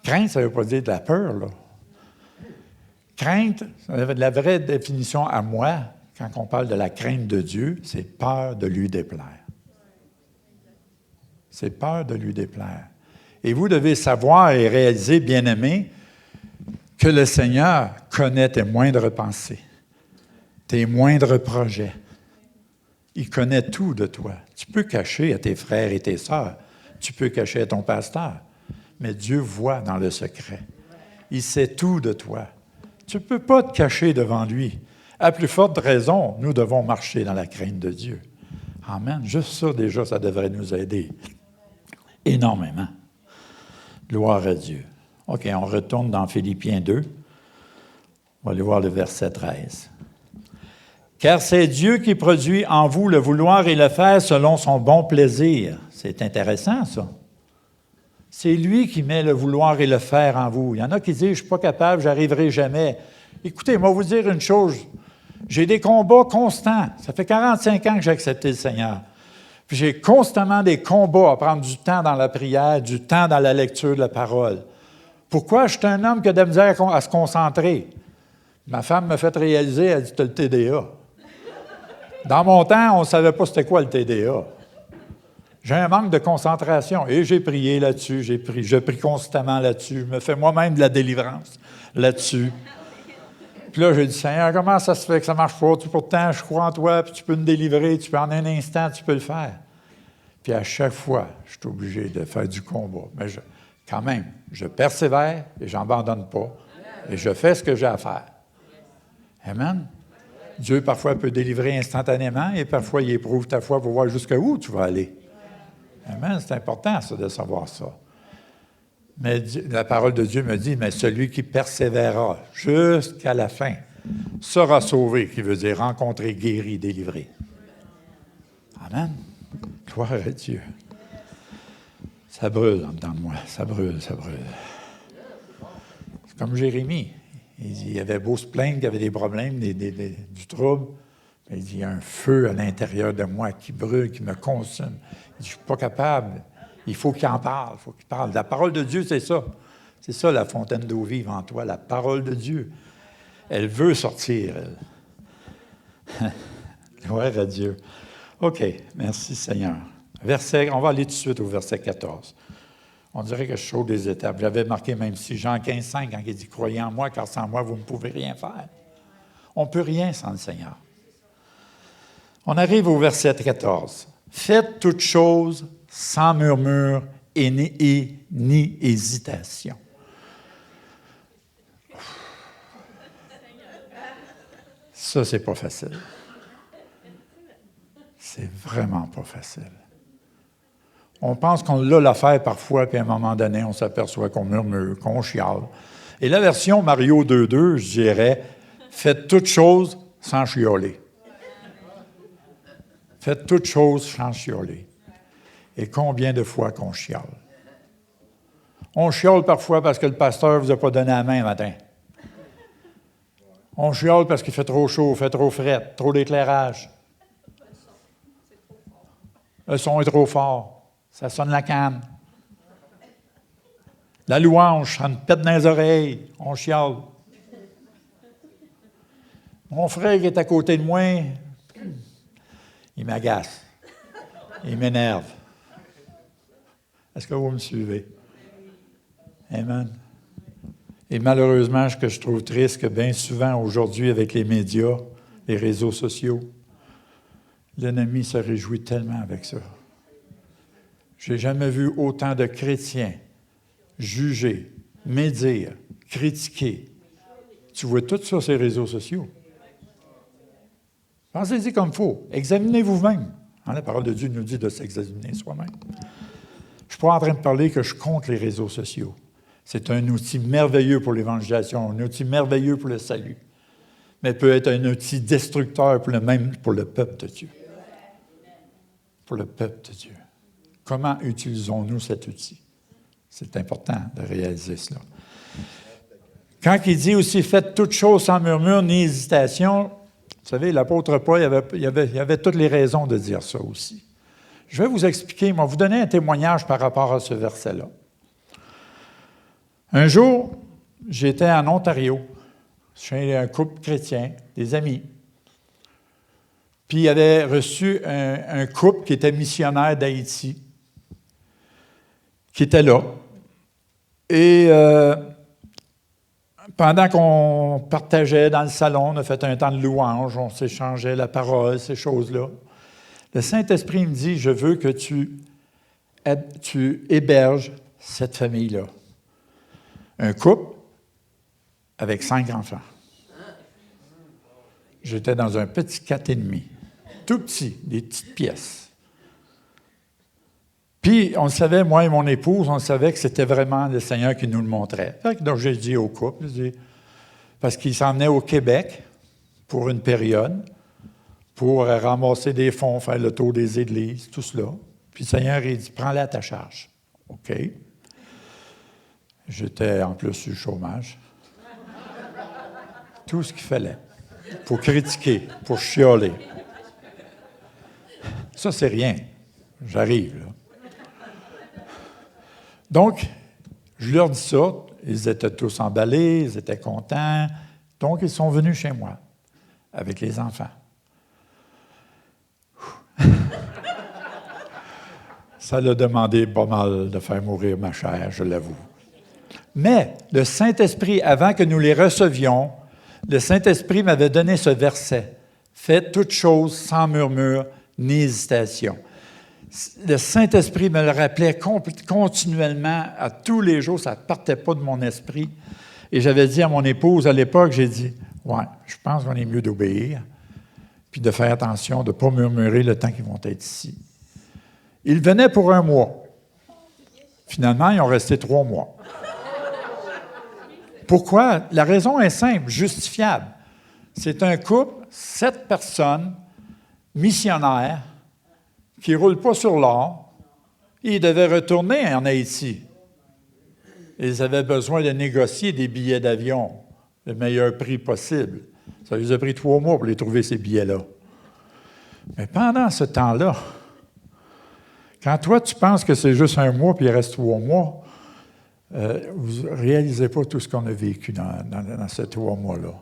Crainte, ça ne veut pas dire de la peur, là. Crainte, la vraie définition à moi, quand on parle de la crainte de Dieu, c'est peur de lui déplaire. C'est peur de lui déplaire. Et vous devez savoir et réaliser, bien-aimés, que le Seigneur connaît tes moindres pensées, tes moindres projets. Il connaît tout de toi. Tu peux cacher à tes frères et tes sœurs, tu peux cacher à ton pasteur, mais Dieu voit dans le secret. Il sait tout de toi. Tu ne peux pas te cacher devant lui. À plus forte raison, nous devons marcher dans la crainte de Dieu. Amen. Juste ça, déjà, ça devrait nous aider énormément. Gloire à Dieu. OK, on retourne dans Philippiens 2. On va aller voir le verset 13. « Car c'est Dieu qui produit en vous le vouloir et le faire selon son bon plaisir. » C'est intéressant, ça. C'est lui qui met le vouloir et le faire en vous. Il y en a qui disent « Je ne suis pas capable, je n'arriverai jamais. » Écoutez, moi, vous dire une chose. J'ai des combats constants. Ça fait 45 ans que j'ai accepté le Seigneur. Puis j'ai constamment des combats à prendre du temps dans la prière, du temps dans la lecture de la parole. Pourquoi? Je suis un homme qui a de la misère à se concentrer. Ma femme m'a fait réaliser, elle dit, tu as le TDA. Dans mon temps, on ne savait pas c'était quoi le TDA. J'ai un manque de concentration et j'ai prié là-dessus, je prie constamment là-dessus, je me fais moi-même de la délivrance là-dessus. Puis là, j'ai dit, Seigneur, comment ça se fait que ça ne marche pas? Pourtant, je crois en toi, puis tu peux me délivrer, tu peux en un instant, tu peux le faire. Puis à chaque fois, je suis obligé de faire du combat. Mais quand même, je persévère et je n'abandonne pas. Et je fais ce que j'ai à faire. Amen. Dieu, parfois, peut délivrer instantanément et parfois, il éprouve ta foi pour voir jusqu'où tu vas aller. Amen. C'est important, ça, de savoir ça. Mais la parole de Dieu me dit, mais celui qui persévérera jusqu'à la fin sera sauvé, qui veut dire rencontré, guéri, délivré. Amen. Gloire à Dieu. Ça brûle en dedans de moi. Ça brûle, ça brûle. C'est comme Jérémie. Il avait beau se plaindre qu'il y avait des problèmes, du trouble. Mais il dit, il y a un feu à l'intérieur de moi qui brûle, qui me consume. Il dit, je ne suis pas capable. Il faut qu'il en parle, il faut qu'il parle. La parole de Dieu, c'est ça. C'est ça, la fontaine d'eau vive en toi, la parole de Dieu. Elle veut sortir, elle. Gloire à Dieu. OK, merci Seigneur. On va aller tout de suite au verset 14. On dirait que je saute des étapes. J'avais marqué même si Jean 15,5, quand il dit « Croyez en moi, car sans moi, vous ne pouvez rien faire. » On ne peut rien sans le Seigneur. On arrive au verset 14. « Faites toutes choses sans murmure et ni hésitation. » Ça, c'est pas facile. C'est vraiment pas facile. On pense qu'on l'a l'affaire parfois, puis à un moment donné, on s'aperçoit qu'on murmure, qu'on chiale. Et la version Mario 2.2, je dirais, faites toutes choses sans chialer. Faites toutes choses sans chialer. Et combien de fois qu'on chiale? On chiale parfois parce que le pasteur ne vous a pas donné la main un matin. On chiale parce qu'il fait trop chaud, fait trop fret, trop d'éclairage. Le son est trop fort. Ça sonne la canne. La louange, ça me pète dans les oreilles. On chiale. Mon frère qui est à côté de moi, il m'agace. Il m'énerve. Est-ce que vous me suivez? Amen. Et malheureusement, ce que je trouve triste, que bien souvent aujourd'hui, avec les médias, les réseaux sociaux, l'ennemi se réjouit tellement avec ça. Je n'ai jamais vu autant de chrétiens juger, médire, critiquer. Tu vois tout ça sur les réseaux sociaux. Pensez-y comme il faut. Examinez vous-même. La parole de Dieu nous dit de s'examiner soi-même. Je ne suis pas en train de parler que je compte les réseaux sociaux. C'est un outil merveilleux pour l'évangélisation, un outil merveilleux pour le salut, mais peut être un outil destructeur pour le peuple de Dieu. Pour le peuple de Dieu. Comment utilisons-nous cet outil? C'est important de réaliser cela. Quand il dit aussi « Faites toutes choses sans murmure ni hésitation », vous savez, l'apôtre Paul, il y avait toutes les raisons de dire ça aussi. Je vais vous expliquer, moi, vous donner un témoignage par rapport à ce verset-là. Un jour, j'étais en Ontario, chez un couple chrétien, des amis. Puis il avait reçu un couple qui était missionnaire d'Haïti, qui était là. Et pendant qu'on partageait dans le salon, on a fait un temps de louange, on s'échangeait la parole, ces choses-là. Le Saint-Esprit me dit, je veux que tu héberges cette famille-là. Un couple avec 5 enfants. J'étais dans un petit 4,5, tout petit, des petites pièces. Puis, on le savait, moi et mon épouse, on savait que c'était vraiment le Seigneur qui nous le montrait. Donc, j'ai dit au couple, parce qu'il s'en venait au Québec pour une période, pour ramasser des fonds, faire le tour des églises, tout cela. Puis le Seigneur, il dit, prends-la à ta charge. OK. J'étais en plus sur le chômage. Tout ce qu'il fallait pour critiquer, pour chialer. Ça, c'est rien. J'arrive, là. Donc, je leur dis ça. Ils étaient tous emballés, ils étaient contents. Donc, ils sont venus chez moi avec les enfants. Ça l'a demandé pas mal de faire mourir ma chair, je l'avoue. Mais le Saint-Esprit, avant que nous les recevions, le Saint-Esprit m'avait donné ce verset. « Faites toutes choses sans murmure ni hésitation. » Le Saint-Esprit me le rappelait continuellement, à tous les jours, ça ne partait pas de mon esprit. Et j'avais dit à mon épouse à l'époque, j'ai dit, « Ouais, je pense qu'on est mieux d'obéir, puis de faire attention, de ne pas murmurer le temps qu'ils vont être ici. » Ils venaient pour 1 mois. Finalement, ils ont resté 3 mois. Pourquoi? La raison est simple, justifiable. C'est un couple, 7 personnes, missionnaires, qui ne roulent pas sur l'or. Ils devaient retourner en Haïti. Ils avaient besoin de négocier des billets d'avion, le meilleur prix possible. Ça les a pris 3 mois pour les trouver, ces billets-là. Mais pendant ce temps-là, quand toi, tu penses que c'est juste 1 mois puis il reste 3 mois, vous ne réalisez pas tout ce qu'on a vécu dans ces 3 mois-là.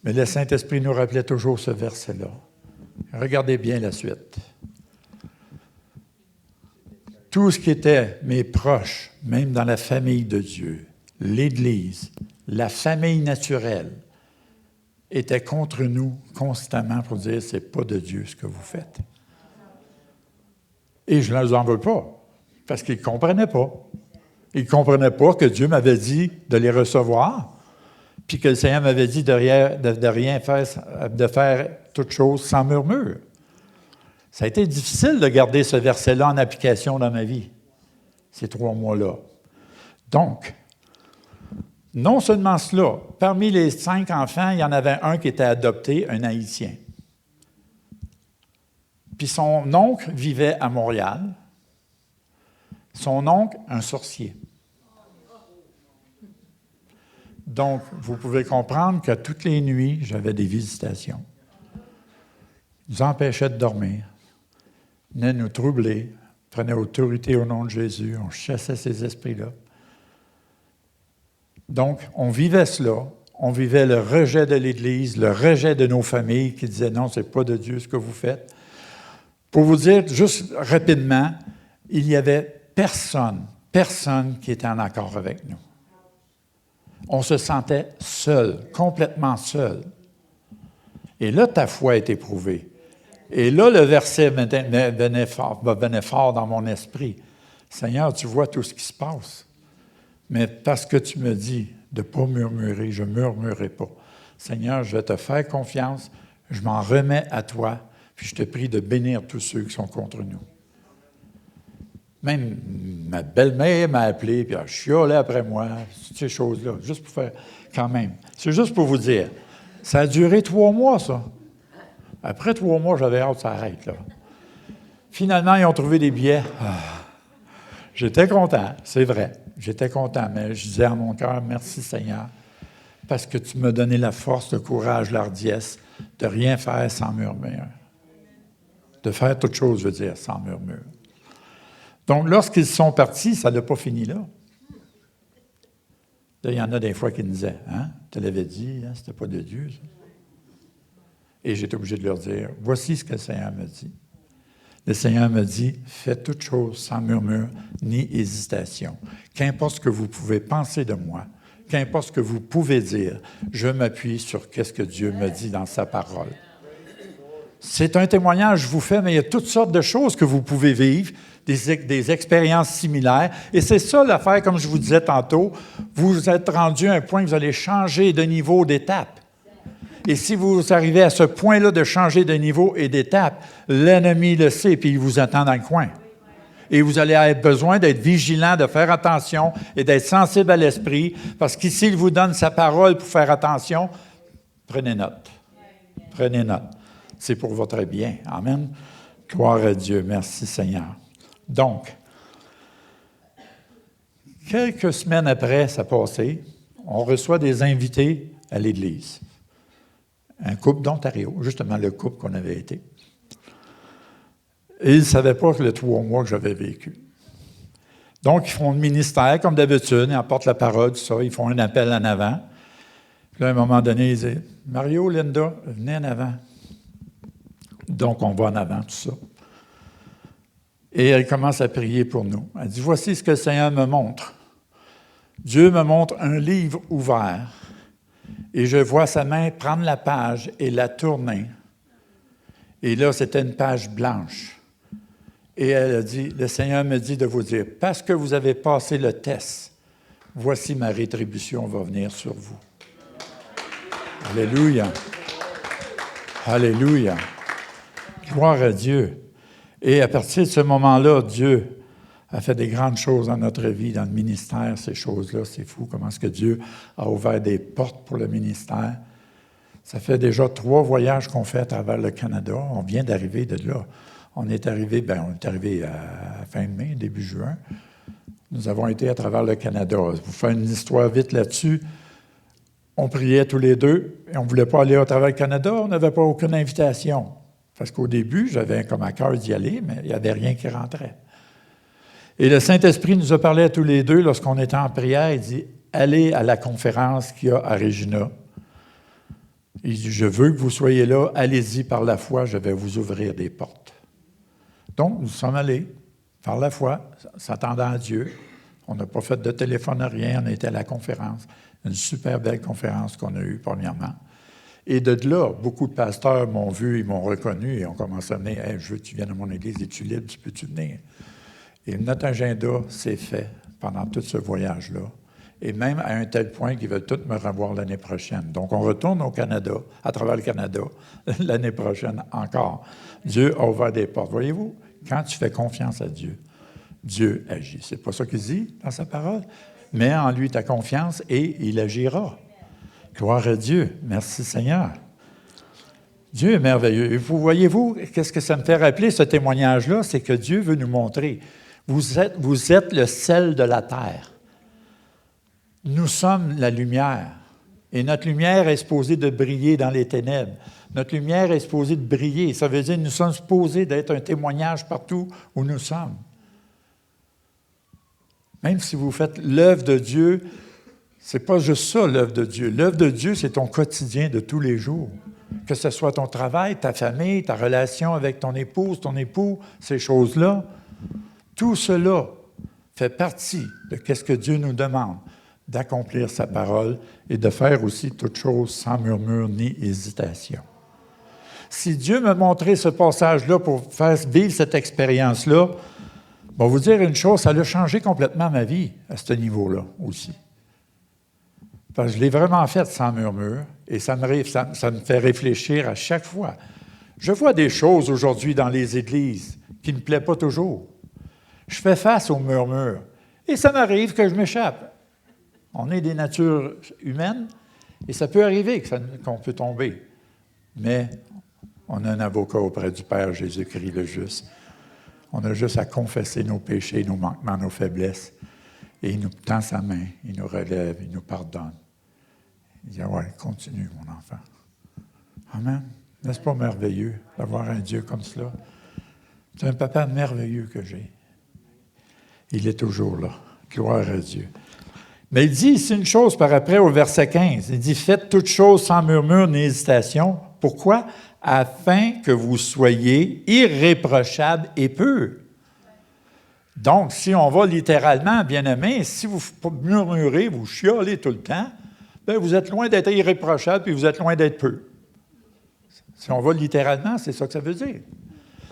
Mais le Saint-Esprit nous rappelait toujours ce verset-là. Regardez bien la suite. Tout ce qui était mes proches, même dans la famille de Dieu, l'Église, la famille naturelle, était contre nous constamment pour dire « c'est pas de Dieu ce que vous faites ». Et je ne les en veux pas, parce qu'ils ne comprenaient pas. Ils ne comprenaient pas que Dieu m'avait dit de les recevoir, puis que le Seigneur m'avait dit de rien faire, de faire toute chose sans murmure. Ça a été difficile de garder ce verset-là en application dans ma vie, ces 3 mois-là. Donc, non seulement cela, parmi les 5 enfants, il y en avait un qui était adopté, un Haïtien. Puis son oncle vivait à Montréal. Son oncle, un sorcier. Donc, vous pouvez comprendre que toutes les nuits, j'avais des visitations. Ils nous empêchaient de dormir. Ils venaient nous troubler, prenaient autorité au nom de Jésus, on chassait ces esprits-là. Donc, on vivait cela. On vivait le rejet de l'Église, le rejet de nos familles qui disaient « Non, ce n'est pas de Dieu ce que vous faites ». Pour vous dire, juste rapidement, il n'y avait personne qui était en accord avec nous. On se sentait seul, complètement seul. Et là, ta foi est éprouvée. Et là, le verset venait fort dans mon esprit. Seigneur, tu vois tout ce qui se passe. Mais parce que tu me dis de ne pas murmurer, je ne murmurerai pas. Seigneur, je vais te faire confiance, je m'en remets à toi, puis je te prie de bénir tous ceux qui sont contre nous. Même ma belle-mère m'a appelé, puis elle chiolait après moi, toutes ces choses-là, juste pour faire, quand même. C'est juste pour vous dire, ça a duré 3 mois, ça. Après 3 mois, j'avais hâte que ça arrête, là. Finalement, ils ont trouvé des billets. J'étais content, c'est vrai. J'étais content, mais je disais à mon cœur, merci Seigneur, parce que tu m'as donné la force, le courage, l'hardiesse de rien faire sans murmure. De faire toute chose, je veux dire, sans murmure. Donc, lorsqu'ils sont partis, ça n'a pas fini là. Là, il y en a des fois qui me disaient, « Hein, tu l'avais dit, hein, c'était pas de Dieu, ça. » Et j'étais obligé de leur dire, « Voici ce que le Seigneur me dit. » Le Seigneur me dit, « Faites toute chose sans murmure ni hésitation. Qu'importe ce que vous pouvez penser de moi, qu'importe ce que vous pouvez dire, je m'appuie sur ce que Dieu me dit dans sa parole. » C'est un témoignage que je vous fais, mais il y a toutes sortes de choses que vous pouvez vivre, des expériences similaires. Et c'est ça l'affaire, comme je vous disais tantôt, vous êtes rendu à un point que vous allez changer de niveau, d'étape. Et si vous arrivez à ce point-là de changer de niveau et d'étape, l'ennemi le sait, puis il vous attend dans le coin. Et vous allez avoir besoin d'être vigilant, de faire attention et d'être sensible à l'esprit, parce qu'ici, il vous donne sa parole pour faire attention. Prenez note. Prenez note. C'est pour votre bien. Amen. Gloire à Dieu. Merci, Seigneur. Donc, quelques semaines après ça passé, on reçoit des invités à l'Église. Un couple d'Ontario, justement le couple qu'on avait été. Et ils ne savaient pas que le 3 mois que j'avais vécu. Donc, ils font le ministère, comme d'habitude, ils apportent la parole, tout ça, ils font un appel en avant. Puis là, à un moment donné, ils disent « Mario, Linda, venez en avant. » Donc, on va en avant, tout ça. Et elle commence à prier pour nous. Elle dit « Voici ce que le Seigneur me montre. Dieu me montre un livre ouvert, et je vois sa main prendre la page et la tourner. Et là, c'était une page blanche. Et elle a dit, le Seigneur me dit de vous dire, parce que vous avez passé le test, voici ma rétribution va venir sur vous. Alléluia. Alléluia. Gloire à Dieu. Et à partir de ce moment-là, Dieu a fait des grandes choses dans notre vie, dans le ministère, ces choses-là. C'est fou comment est-ce que Dieu a ouvert des portes pour le ministère. Ça fait déjà 3 voyages qu'on fait à travers le Canada. On vient d'arriver de là. On est arrivé à fin mai, début juin. Nous avons été à travers le Canada. Je vais vous faire une histoire vite là-dessus. On priait tous les deux et on ne voulait pas aller à travers le Canada. On n'avait pas aucune invitation. Parce qu'au début, j'avais comme à cœur d'y aller, mais il n'y avait rien qui rentrait. Et le Saint-Esprit nous a parlé à tous les deux lorsqu'on était en prière. Il dit, allez à la conférence qu'il y a à Regina. Il dit, je veux que vous soyez là, allez-y par la foi, je vais vous ouvrir des portes. Donc, nous sommes allés par la foi, s'attendant à Dieu. On n'a pas fait de téléphone, rien, on était à la conférence. Une super belle conférence qu'on a eue, premièrement. Et de là, beaucoup de pasteurs m'ont vu, ils m'ont reconnu et ont commencé à venir. Hey, je veux que tu viennes à mon église, es-tu libre, tu peux-tu venir? Et notre agenda s'est fait pendant tout ce voyage-là. Et même à un tel point qu'ils veulent tous me revoir l'année prochaine. Donc, on retourne au Canada, à travers le Canada, l'année prochaine encore. Dieu a ouvert des portes. Voyez-vous, quand tu fais confiance à Dieu, Dieu agit. C'est pas ça qu'il dit dans sa parole. Mets en lui ta confiance et il agira. Gloire à Dieu. Merci Seigneur. Dieu est merveilleux. Et vous voyez-vous, qu'est-ce que ça me fait rappeler, ce témoignage-là? C'est que Dieu veut nous montrer. Vous êtes le sel de la terre. Nous sommes la lumière. Et notre lumière est supposée de briller dans les ténèbres. Notre lumière est supposée de briller. Ça veut dire que nous sommes supposés d'être un témoignage partout où nous sommes. Même si vous faites l'œuvre de Dieu, ce n'est pas juste ça, l'œuvre de Dieu. L'œuvre de Dieu, c'est ton quotidien de tous les jours. Que ce soit ton travail, ta famille, ta relation avec ton épouse, ton époux, ces choses-là. Tout cela fait partie de ce que Dieu nous demande, d'accomplir sa parole et de faire aussi toutes choses sans murmure ni hésitation. Si Dieu m'a montré ce passage-là pour faire vivre cette expérience-là, je vais vous dire une chose, ça a changé complètement ma vie à ce niveau-là aussi. Parce que je l'ai vraiment fait sans murmure et ça me fait réfléchir à chaque fois. Je vois des choses aujourd'hui dans les églises qui ne me plaisent pas toujours. Je fais face aux murmures et ça m'arrive que je m'échappe. On est des natures humaines et ça peut arriver qu'on peut tomber. Mais on a un avocat auprès du Père Jésus-Christ le juste. On a juste à confesser nos péchés, nos manquements, nos faiblesses. Et il nous tend sa main, il nous relève, il nous pardonne. Il dit, ouais, continue, mon enfant. Amen. N'est-ce pas merveilleux d'avoir un Dieu comme cela? C'est un papa merveilleux que j'ai. Il est toujours là. Gloire à Dieu. Mais il dit ici une chose par après au verset 15. Il dit, faites toutes choses sans murmure ni hésitation. Pourquoi? Afin que vous soyez irréprochables et purs. Donc, si on va littéralement, bien-aimés, si vous murmurez, vous chiolez tout le temps, bien, vous êtes loin d'être irréprochable puis vous êtes loin d'être pur. Si on va littéralement, c'est ça que ça veut dire.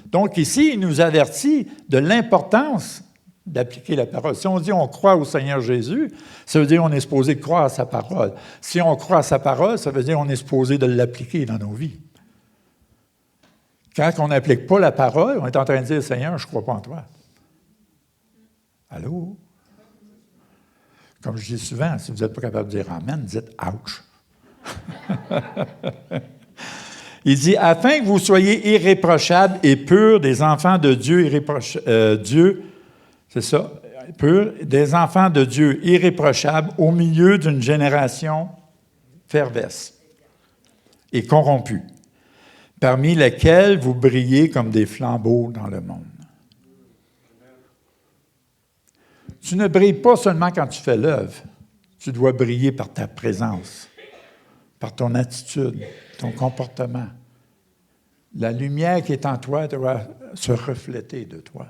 Donc, ici, il nous avertit de l'importance d'appliquer la parole. Si on dit on croit au Seigneur Jésus, ça veut dire qu'on est supposé croire à sa parole. Si on croit à sa parole, ça veut dire qu'on est supposé de l'appliquer dans nos vies. Quand on n'applique pas la parole, on est en train de dire, Seigneur, je ne crois pas en toi. Allô? Comme je dis souvent, si vous n'êtes pas capable de dire Amen, dites ouch. Il dit, afin que vous soyez irréprochables et purs, des enfants de Dieu, c'est ça, purs, des enfants de Dieu irréprochables au milieu d'une génération perverse et corrompue. parmi lesquels vous brillez comme des flambeaux dans le monde. Tu ne brilles pas seulement quand tu fais l'œuvre. Tu dois briller par ta présence, par ton attitude, ton comportement. La lumière qui est en toi doit se refléter de toi.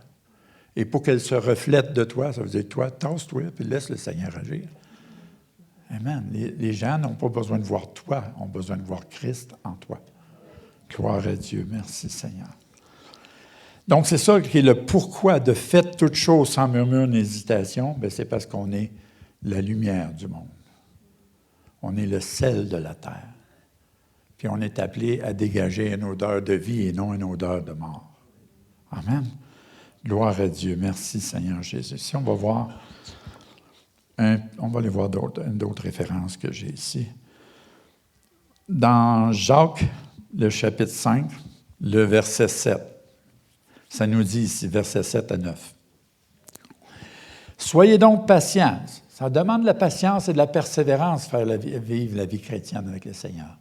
Et pour qu'elle se reflète de toi, ça veut dire toi, tasse-toi puis laisse le Seigneur agir. Amen. Les gens n'ont pas besoin de voir toi, ont besoin de voir Christ en toi. Gloire à Dieu. Merci, Seigneur. Donc, c'est ça qui est le pourquoi de faites toutes choses sans murmure ni hésitation. Bien, c'est parce qu'on est la lumière du monde. On est le sel de la terre. Puis on est appelé à dégager une odeur de vie et non une odeur de mort. Amen. Gloire à Dieu. Merci, Seigneur Jésus. Si on va voir, on va aller voir d'autres références que j'ai ici. Dans Jacques, le chapitre 5, le verset 7. Ça nous dit ici, versets 7 à 9. Soyez donc patients. Ça demande de la patience et de la persévérance, vivre la vie chrétienne avec le Seigneur.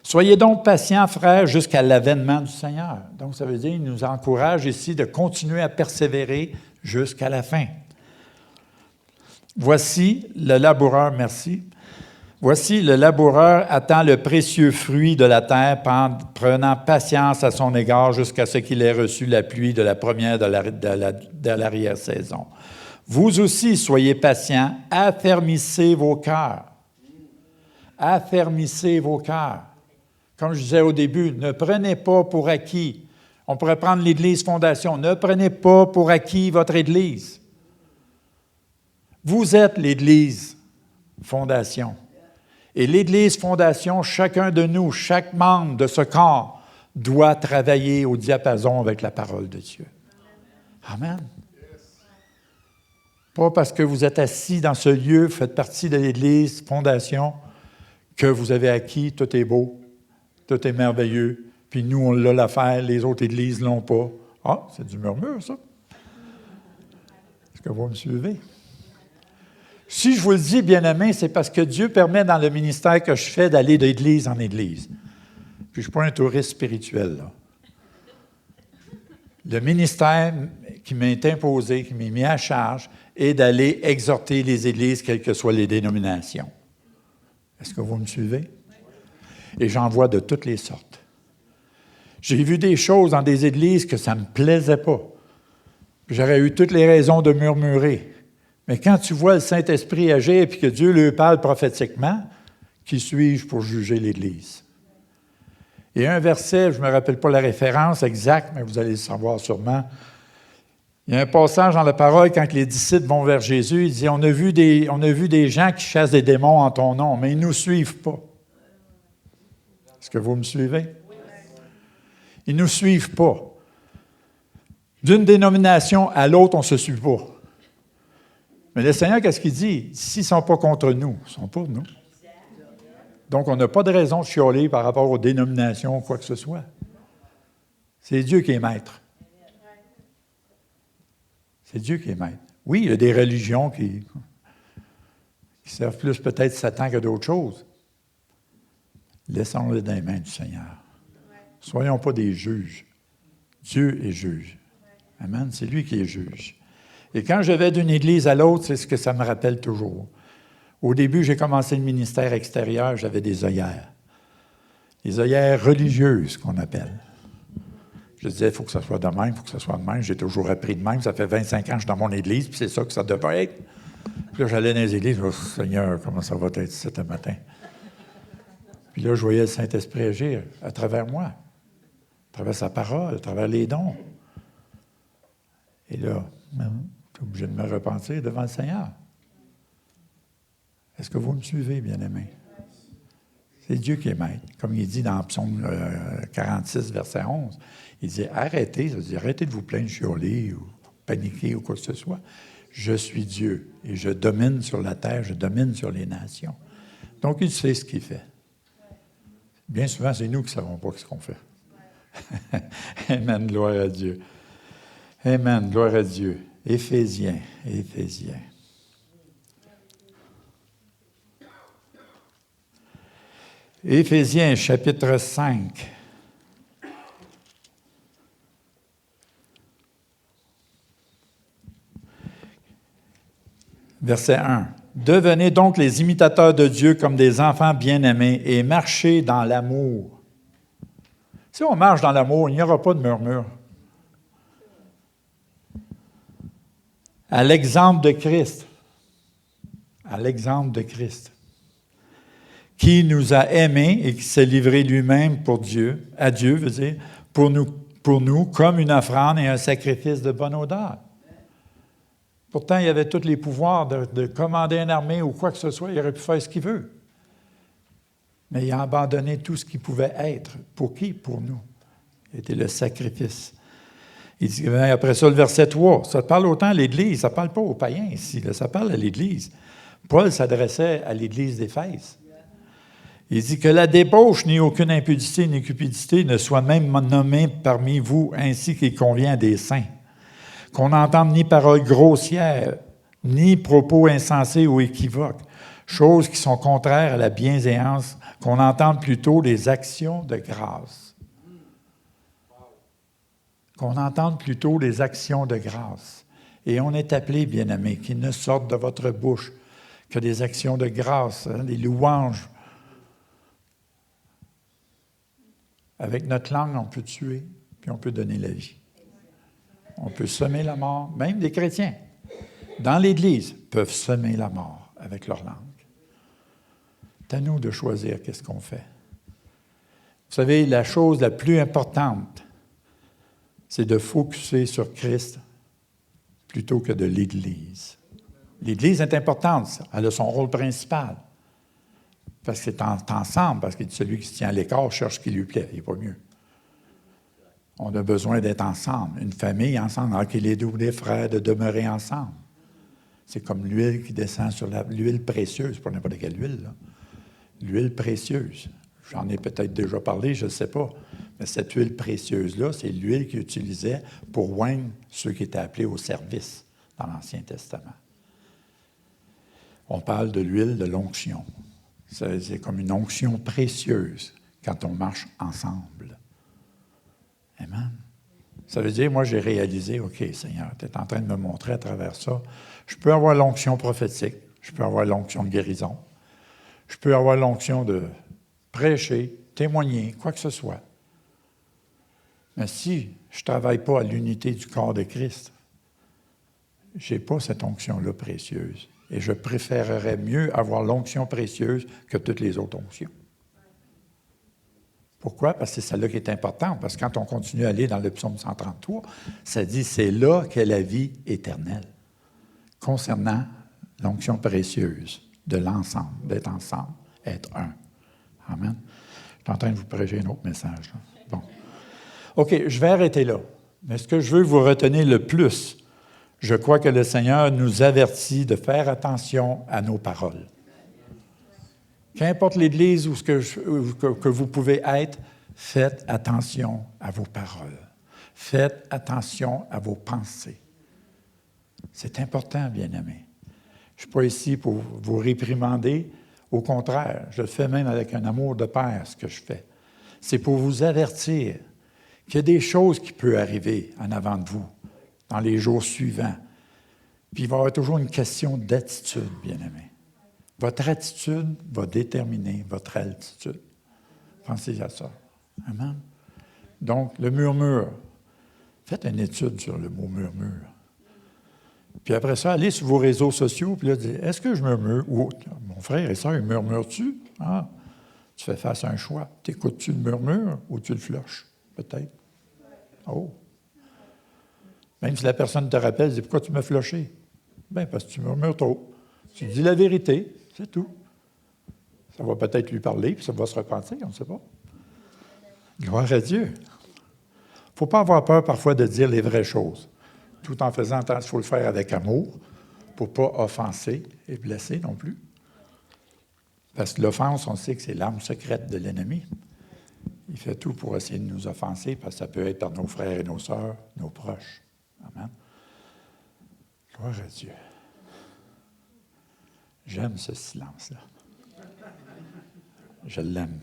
Soyez donc patients, frères, jusqu'à l'avènement du Seigneur. Donc, ça veut dire qu'il nous encourage ici de continuer à persévérer jusqu'à la fin. Voici le laboureur, merci. Voici le laboureur attend le précieux fruit de la terre, prenant patience à son égard jusqu'à ce qu'il ait reçu la pluie de la première de l'arrière-saison. Vous aussi, soyez patients, affermissez vos cœurs. Affermissez vos cœurs. Comme je disais au début, ne prenez pas pour acquis. On pourrait prendre l'Église Fondation. Ne prenez pas pour acquis votre Église. Vous êtes l'Église Fondation. Et l'Église Fondation, chacun de nous, chaque membre de ce corps, doit travailler au diapason avec la parole de Dieu. Amen. Pas parce que vous êtes assis dans ce lieu, vous faites partie de l'Église Fondation, que vous avez acquis, tout est beau, tout est merveilleux, puis nous, on l'a l'affaire, les autres églises ne l'ont pas. Ah, c'est du murmure, ça. Est-ce que vous me suivez? Si je vous le dis, bien-aimés, c'est parce que Dieu permet dans le ministère que je fais d'aller d'église en église. Puis je ne suis pas un touriste spirituel, là. Le ministère qui m'est imposé, qui m'est mis à charge, est d'aller exhorter les églises, quelles que soient les dénominations. Est-ce que vous me suivez? Et j'en vois de toutes les sortes. J'ai vu des choses dans des églises que ça ne me plaisait pas. J'aurais eu toutes les raisons de murmurer. Mais quand tu vois le Saint-Esprit agir et que Dieu lui parle prophétiquement, qui suis-je pour juger l'Église? Et un verset, je ne me rappelle pas la référence exacte, mais vous allez le savoir sûrement. Il y a un passage dans la parole, quand les disciples vont vers Jésus, il dit, on a vu des gens qui chassent des démons en ton nom, mais ils ne nous suivent pas. Est-ce que vous me suivez? Ils ne nous suivent pas. D'une dénomination à l'autre, on ne se suit pas. Mais le Seigneur, qu'est-ce qu'il dit? S'ils ne sont pas contre nous, ils sont pour nous. Donc, on n'a pas de raison de chialer par rapport aux dénominations ou quoi que ce soit. C'est Dieu qui est maître. C'est Dieu qui est maître. Oui, il y a des religions qui servent plus peut-être Satan que d'autres choses. Laissons-le dans les mains du Seigneur. Ne soyons pas des juges. Dieu est juge. Amen. C'est lui qui est juge. Et quand je vais d'une église à l'autre, c'est ce que ça me rappelle toujours. Au début, j'ai commencé le ministère extérieur, j'avais des œillères. Des œillères religieuses, qu'on appelle. Je disais, il faut que ça soit de même, il faut que ça soit de même. J'ai toujours appris de même. Ça fait 25 ans que je suis dans mon église, puis c'est ça que ça devrait être. Puis là, j'allais dans les églises, je me disais, Seigneur, comment ça va être ce matin? Puis là, je voyais le Saint-Esprit agir à travers moi, à travers sa parole, à travers les dons. Et là, je suis obligé de me repentir devant le Seigneur. Est-ce que vous me suivez, bien-aimés? C'est Dieu qui est maître. Comme il dit dans Psaume 46, verset 11, il dit, arrêtez de vous plaindre, chialer ou paniquer ou quoi que ce soit. Je suis Dieu et je domine sur la terre, je domine sur les nations. Donc, il sait ce qu'il fait. Bien souvent, c'est nous qui ne savons pas ce qu'on fait. Amen, gloire à Dieu. Amen, gloire à Dieu. Éphésiens. Éphésiens, chapitre 5. Verset 1. « Devenez donc les imitateurs de Dieu comme des enfants bien-aimés et marchez dans l'amour. » Si on marche dans l'amour, il n'y aura pas de murmure. À l'exemple de Christ. À l'exemple de Christ. Qui nous a aimés et qui s'est livré lui-même pour Dieu, à Dieu, veut dire, pour nous comme une offrande et un sacrifice de bonne odeur. Pourtant, il avait tous les pouvoirs de commander une armée ou quoi que ce soit. Il aurait pu faire ce qu'il veut. Mais il a abandonné tout ce qu'il pouvait être. Pour qui? Pour nous. C'était le sacrifice. Il dit, après ça, le verset 3, ça parle autant à l'Église, ça ne parle pas aux païens ici, là, ça parle à l'Église. Paul s'adressait à l'Église d'Éphèse. Il dit que la débauche, ni aucune impudicité, ni cupidité ne soit même nommée parmi vous, ainsi qu'il convient à des saints. Qu'on n'entende ni paroles grossières, ni propos insensés ou équivoques, choses qui sont contraires à la bienséance, qu'on entende plutôt des actions de grâce. Qu'on entende plutôt des actions de grâce. Et on est appelé, bien-aimés, qu'il ne sorte de votre bouche que des actions de grâce, des louanges. Avec notre langue, on peut tuer, puis on peut donner la vie. On peut semer la mort, même les chrétiens, dans l'Église, peuvent semer la mort avec leur langue. C'est à nous de choisir qu'est-ce qu'on fait. Vous savez, la chose la plus importante, c'est de focusser sur Christ plutôt que de l'Église. L'Église est importante, elle a son rôle principal. Parce que c'est ensemble, parce que celui qui se tient à l'écart cherche ce qui lui plaît, il n'est pas mieux. On a besoin d'être ensemble, une famille ensemble, alors qu'il est doux des frères de demeurer ensemble. C'est comme l'huile qui descend sur l'huile précieuse, pas n'importe quelle huile, là. L'huile précieuse. J'en ai peut-être déjà parlé, je ne sais pas. Mais cette huile précieuse-là, c'est l'huile qu'ils utilisaient pour oindre ceux qui étaient appelés au service dans l'Ancien Testament. On parle de l'huile de l'onction. C'est comme une onction précieuse quand on marche ensemble. Amen. Ça veut dire, moi, j'ai réalisé, OK, Seigneur, tu es en train de me montrer à travers ça, je peux avoir l'onction prophétique, je peux avoir l'onction de guérison, je peux avoir l'onction de prêcher, témoigner, quoi que ce soit. Mais si je ne travaille pas à l'unité du corps de Christ, je n'ai pas cette onction-là précieuse. Et je préférerais mieux avoir l'onction précieuse que toutes les autres onctions. Pourquoi? Parce que c'est celle-là qui est importante. Parce que quand on continue à aller dans le psaume 133, ça dit « c'est là qu'est la vie éternelle » concernant l'onction précieuse de l'ensemble, d'être ensemble, être un. Amen. Je suis en train de vous prêcher un autre message. Là. Bon. OK, je vais arrêter là. Mais ce que je veux que vous retenez le plus, je crois que le Seigneur nous avertit de faire attention à nos paroles. Qu'importe l'Église où que vous pouvez être, faites attention à vos paroles. Faites attention à vos pensées. C'est important, bien-aimés. Je ne suis pas ici pour vous réprimander. Au contraire, je le fais même avec un amour de père, ce que je fais. C'est pour vous avertir qu'il y a des choses qui peuvent arriver en avant de vous dans les jours suivants. Puis il va y avoir toujours une question d'attitude, bien-aimés. Votre attitude va déterminer votre altitude. Pensez à ça. Amen. Donc, le murmure. Faites une étude sur le mot murmure. Puis après ça, allez sur vos réseaux sociaux, puis là, dites, est-ce que je murmure? Ou, mon frère et soeur, murmures-tu? Ah, tu fais face à un choix. T'écoutes-tu le murmure ou tu le flushes? Peut-être. Oh. Même si la personne te rappelle, dis, pourquoi tu m'as flushé? Bien, parce que tu murmures trop. Tu dis la vérité, c'est tout. Ça va peut-être lui parler, puis ça va se repentir, on ne sait pas. Gloire à Dieu. Il ne faut pas avoir peur parfois de dire les vraies choses, tout en faisant attention, il faut le faire avec amour, pour ne pas offenser et blesser non plus. Parce que l'offense, on sait que c'est l'arme secrète de l'ennemi. Il fait tout pour essayer de nous offenser, parce que ça peut être par nos frères et nos sœurs, nos proches. Amen. Gloire à Dieu. J'aime ce silence-là. Je l'aime.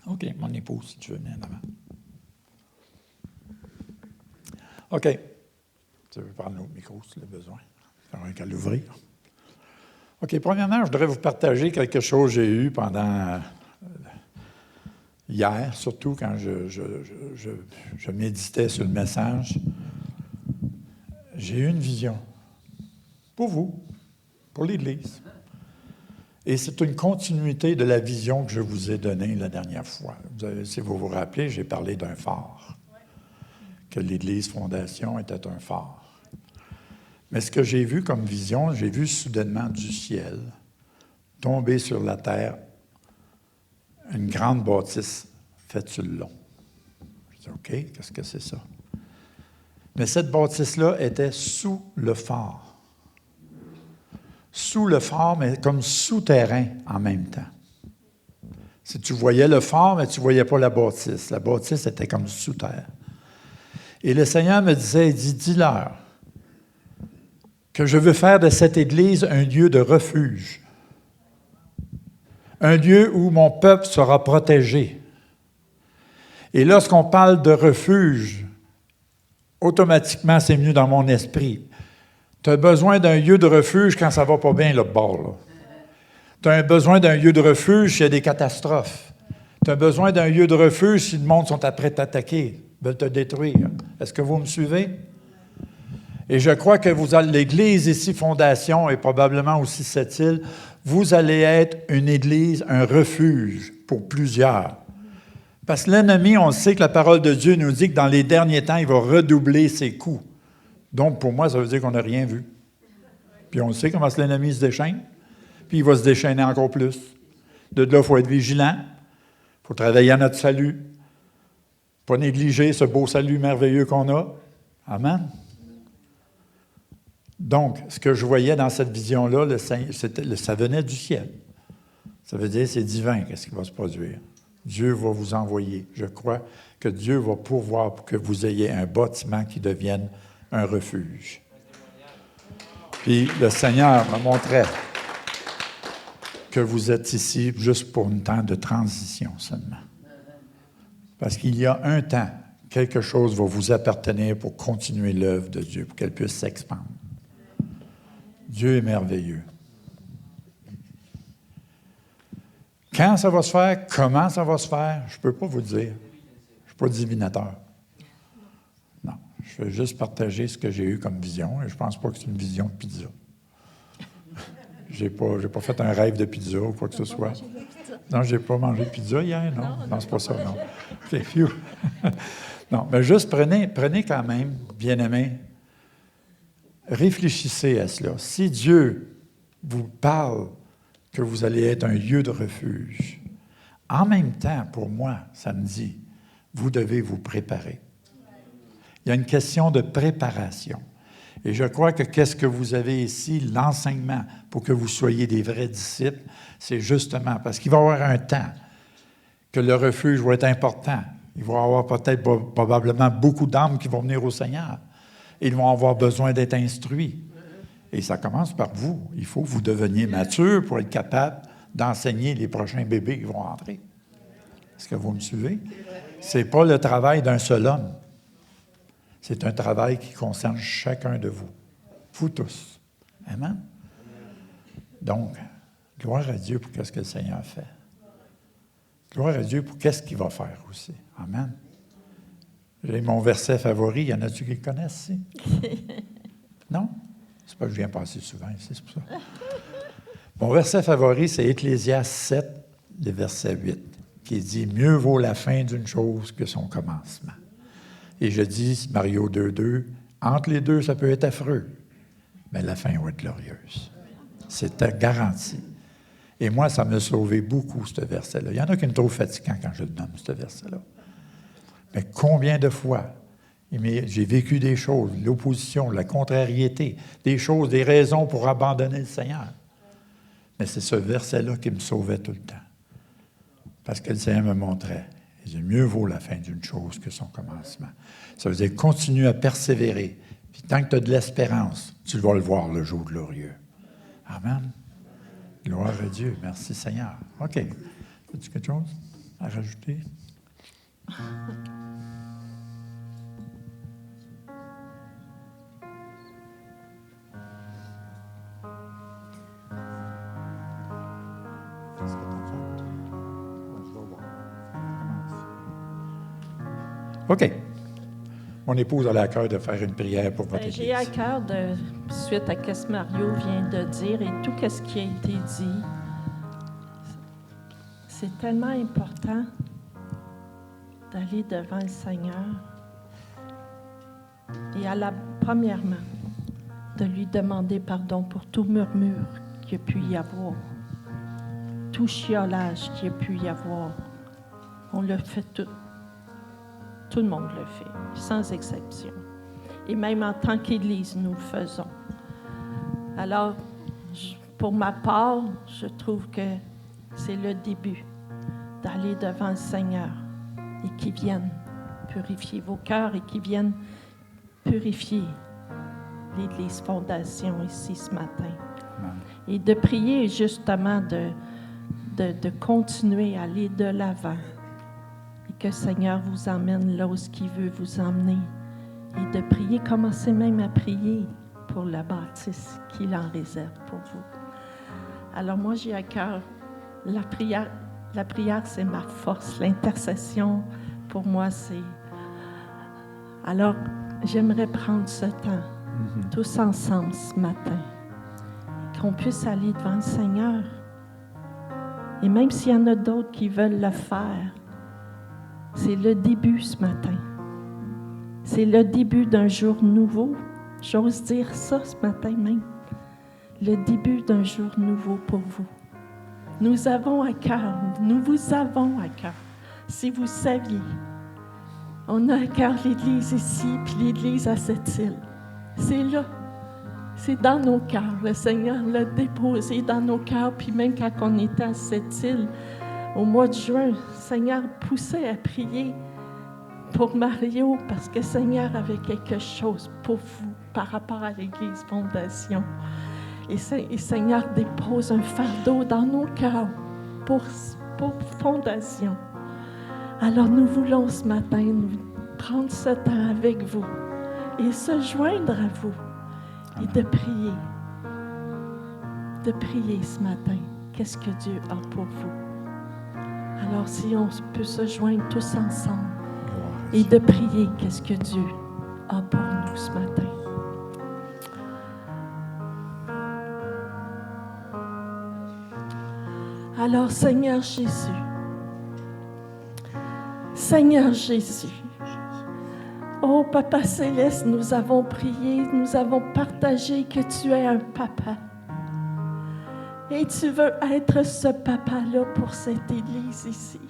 OK, mon épouse, si tu veux venir en avant. OK. Tu veux prendre l'autre micro si tu as besoin. Il n'y a qu'à l'ouvrir. OK, premièrement, je voudrais vous partager quelque chose que j'ai eu pendant hier, surtout quand je méditais sur le message. J'ai eu une vision pour vous, pour l'Église. Et c'est une continuité de la vision que je vous ai donnée la dernière fois. Si vous vous rappelez, j'ai parlé d'un phare, que l'Église Fondation était un phare. Mais ce que j'ai vu comme vision, j'ai vu soudainement du ciel tomber sur la terre une grande bâtisse faite sur le long. Je dis, OK, qu'est-ce que c'est ça? Mais cette bâtisse-là était sous le phare. Sous le phare, mais comme souterrain en même temps. Si tu voyais le phare, mais tu ne voyais pas la bâtisse. La bâtisse était comme sous terre. Et le Seigneur me disait, il dit, dis-leur que je veux faire de cette Église un lieu de refuge. Un lieu où mon peuple sera protégé. Et lorsqu'on parle de refuge, automatiquement, c'est venu dans mon esprit. Tu as besoin d'un lieu de refuge quand ça ne va pas bien, le bord. Tu as besoin d'un lieu de refuge s'il y a des catastrophes. Tu as besoin d'un lieu de refuge si le monde sont après t'attaquer, veulent te détruire. Est-ce que vous me suivez? Et je crois que l'Église ici, Fondation, et probablement aussi cette île, vous allez être une Église, un refuge pour plusieurs. Parce que l'ennemi, on sait que la parole de Dieu nous dit que dans les derniers temps, il va redoubler ses coups. Donc, pour moi, ça veut dire qu'on n'a rien vu. Puis on sait comment l'ennemi se déchaîne, puis il va se déchaîner encore plus. De là, il faut être vigilant, il faut travailler à notre salut, pas négliger ce beau salut merveilleux qu'on a. Amen. Donc, ce que je voyais dans cette vision-là, ça venait du ciel. Ça veut dire c'est divin, qu'est-ce qui va se produire. Dieu va vous envoyer. Je crois que Dieu va pourvoir pour que vous ayez un bâtiment qui devienne un refuge. Puis le Seigneur me montrait que vous êtes ici juste pour un temps de transition seulement. Parce qu'il y a un temps, quelque chose va vous appartenir pour continuer l'œuvre de Dieu, pour qu'elle puisse s'expandre. Dieu est merveilleux. Quand ça va se faire, comment ça va se faire, je ne peux pas vous dire. Je ne suis pas divinateur. Non, je vais juste partager ce que j'ai eu comme vision, et je ne pense pas que c'est une vision de pizza. Je n'ai pas fait un rêve de pizza ou quoi que ce soit. Non, je n'ai pas mangé de pizza hier, non? Non, c'est pas ça, non. OK, phew. Non, mais juste prenez quand même, bien-aimés, réfléchissez à cela. Si Dieu vous parle que vous allez être un lieu de refuge, en même temps, pour moi, ça me dit, vous devez vous préparer. Il y a une question de préparation. Et je crois que qu'est-ce que vous avez ici, l'enseignement, pour que vous soyez des vrais disciples, c'est justement parce qu'il va y avoir un temps que le refuge va être important. Il va y avoir peut-être probablement beaucoup d'âmes qui vont venir au Seigneur. Ils vont avoir besoin d'être instruits. Et ça commence par vous. Il faut que vous deveniez mature pour être capable d'enseigner les prochains bébés qui vont entrer. Est-ce que vous me suivez? Ce n'est pas le travail d'un seul homme. C'est un travail qui concerne chacun de vous. Vous tous. Amen? Donc, gloire à Dieu pour ce que le Seigneur fait. Gloire à Dieu pour qu'est-ce qu'il va faire aussi. Amen. J'ai mon verset favori. Y en a-tu qui le connaissent ici? Non? C'est pas que je viens passer souvent ici, c'est pour ça. Mon verset favori, c'est Ecclésiaste 7, le verset 8, qui dit « Mieux vaut la fin d'une chose que son commencement. » Et je dis, Mario 2.2, entre les deux, ça peut être affreux, mais la fin va être glorieuse. C'est garanti. Et moi, ça m'a sauvé beaucoup, ce verset-là. Il y en a qui me trouvent fatigant quand je le nomme, ce verset-là. Mais combien de fois j'ai vécu des choses, l'opposition, la contrariété, des choses, des raisons pour abandonner le Seigneur. Mais c'est ce verset-là qui me sauvait tout le temps. Parce que le Seigneur me montrait, il dit, mieux vaut la fin d'une chose que son commencement. Ça veut dire, continue à persévérer. Puis tant que tu as de l'espérance, tu vas le voir le jour glorieux. Amen. Gloire à Dieu. Merci Seigneur. OK. As-tu quelque chose à rajouter? OK. Mon épouse a à cœur de faire une prière pour votre J'ai à Église. cœur, suite à ce que Mario vient de dire et tout ce qui a été dit, c'est tellement important d'aller devant le Seigneur et premièrement, de lui demander pardon pour tout murmure qu'il y a pu y avoir, tout chiolage qu'il y a pu y avoir. On le fait tout. Tout le monde le fait, sans exception. Et même en tant qu'Église, nous le faisons. Alors, pour ma part, je trouve que c'est le début d'aller devant le Seigneur et qu'il vienne purifier vos cœurs et qu'il vienne purifier l'Église Fondation ici ce matin. Et de prier justement de continuer à aller de l'avant et que le Seigneur vous emmène là où il veut vous emmener. Et de prier, commencez même à prier pour la bâtisse qu'il en réserve pour vous. Alors moi, j'ai à cœur la prière. La prière, c'est ma force. L'intercession, pour moi, c'est... Alors, j'aimerais prendre ce temps, tous ensemble ce matin, qu'on puisse aller devant le Seigneur. Et même s'il y en a d'autres qui veulent le faire, c'est le début ce matin. C'est le début d'un jour nouveau. J'ose dire ça ce matin même. Le début d'un jour nouveau pour vous. Nous avons à cœur, nous vous avons à cœur. Si vous saviez, on a à cœur l'Église ici, puis l'Église à cette île. C'est là. C'est dans nos cœurs. Le Seigneur l'a déposé dans nos cœurs. Puis même quand on était à cette île, au mois de juin, le Seigneur poussait à prier pour Mario parce que le Seigneur avait quelque chose pour vous par rapport à l'Église Fondation. Et le Seigneur dépose un fardeau dans nos cœurs pour Fondation. Alors nous voulons ce matin nous prendre ce temps avec vous et se joindre à vous et de prier. De prier ce matin. Qu'est-ce que Dieu a pour vous? Alors si on peut se joindre tous ensemble et de prier, qu'est-ce que Dieu a pour nous ce matin? Alors, Seigneur Jésus, oh Papa Céleste, nous avons prié, nous avons partagé que tu es un papa. Et tu veux être ce papa-là pour cette Église ici.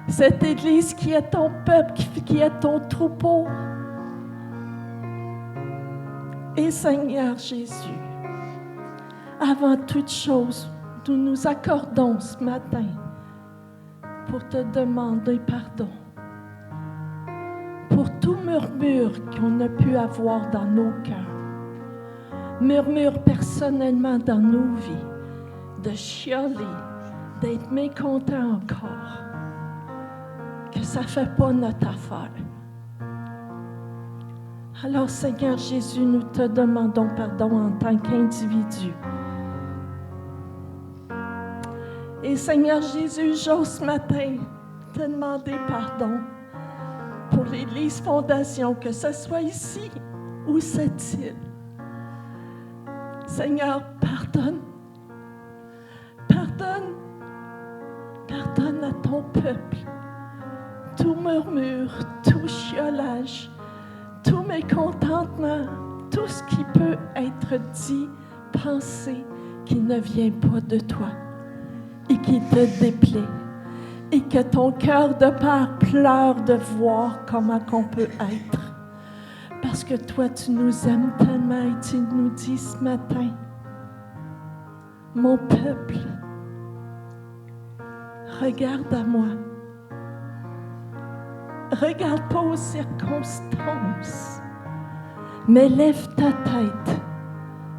Cette Église qui est ton peuple, qui est ton troupeau. Et Seigneur Jésus, avant toute chose, nous nous accordons ce matin pour te demander pardon pour tout murmure qu'on a pu avoir dans nos cœurs. Murmure personnellement dans nos vies, de chialer, d'être mécontent encore, que ça ne fait pas notre affaire. Alors Seigneur Jésus, nous te demandons pardon en tant qu'individu. Et Seigneur Jésus, j'ose ce matin te demander pardon pour l'Église Fondation, que ce soit ici ou cette île. Seigneur, pardonne. Pardonne. Pardonne à ton peuple. Tout murmure, tout chiolage, tout mécontentement, tout ce qui peut être dit, pensé, qui ne vient pas de toi et qui te déplaît. Et que ton cœur de père pleure de voir comment qu'on peut être. Parce que toi, tu nous aimes tellement et tu nous dis ce matin, mon peuple, regarde à moi. Regarde pas aux circonstances, mais lève ta tête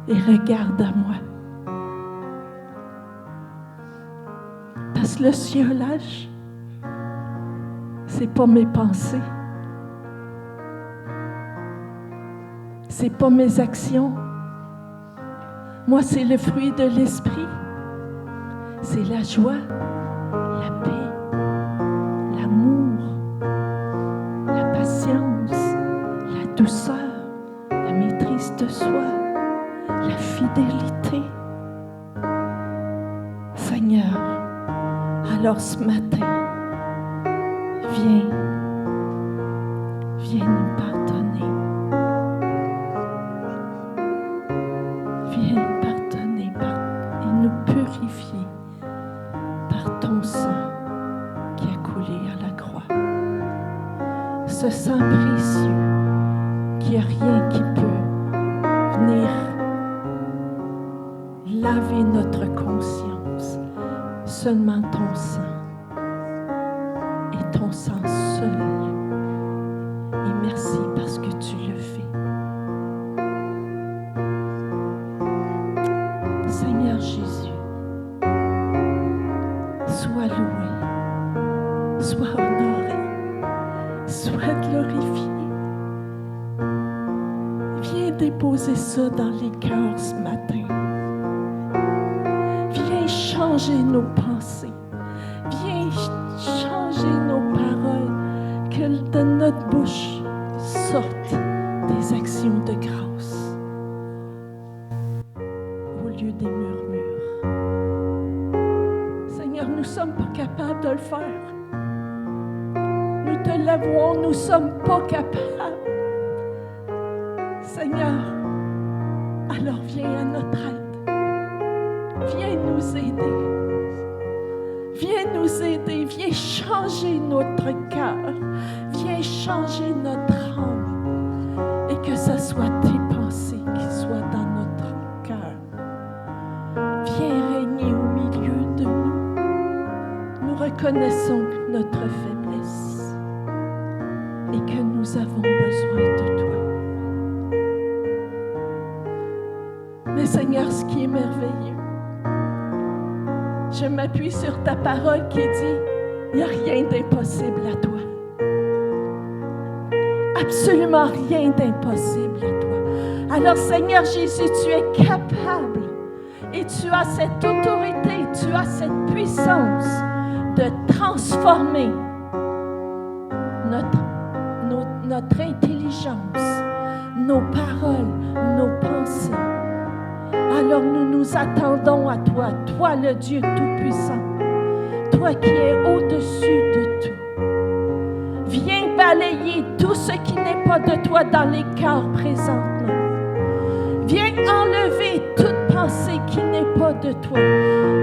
et regarde à moi. Parce que le chiolage, c'est pas mes pensées. C'est pas mes actions. Moi, c'est le fruit de l'esprit. C'est la joie, la paix, l'amour, douceur, la maîtrise de soi, la fidélité. Seigneur, alors ce matin, viens nous pardonner. Viens nous pardonner et nous purifier par ton sang qui a coulé à la croix. Ce sang précieux, qu'il n'y a rien qui peut venir laver notre conscience, seulement ton sang et ton sang seul. Et merci parce que tu le fais. Seigneur Jésus, sois loué, sois honoré, sois glorifié. Viens déposer ça dans les cœurs ce matin. Viens changer nos pensées. Viens changer nos paroles. Que de notre bouche sortent des actions de grâce au lieu des murmures. Seigneur, nous ne sommes pas capables de le faire. Nous te l'avouons, nous ne sommes pas capables. Seigneur, alors viens à notre aide. Viens nous aider. Viens nous aider. Viens changer notre cœur. Viens changer notre âme. Et que ce soit tes pensées qui soient dans notre cœur. Viens régner au milieu de nous. Nous reconnaissons notre faiblesse et que nous avons besoin de toi. Mais Seigneur, ce qui est merveilleux, je m'appuie sur ta parole qui dit, il n'y a rien d'impossible à toi. Absolument rien d'impossible à toi. Alors Seigneur Jésus, tu es capable et tu as cette autorité, tu as cette puissance de transformer notre intelligence, nos paroles, nos pensées. Alors nous nous attendons à toi, toi le Dieu Tout-Puissant, toi qui es au-dessus de tout. Viens balayer tout ce qui n'est pas de toi dans les cœurs présentement. Viens enlever toute pensée qui n'est pas de toi.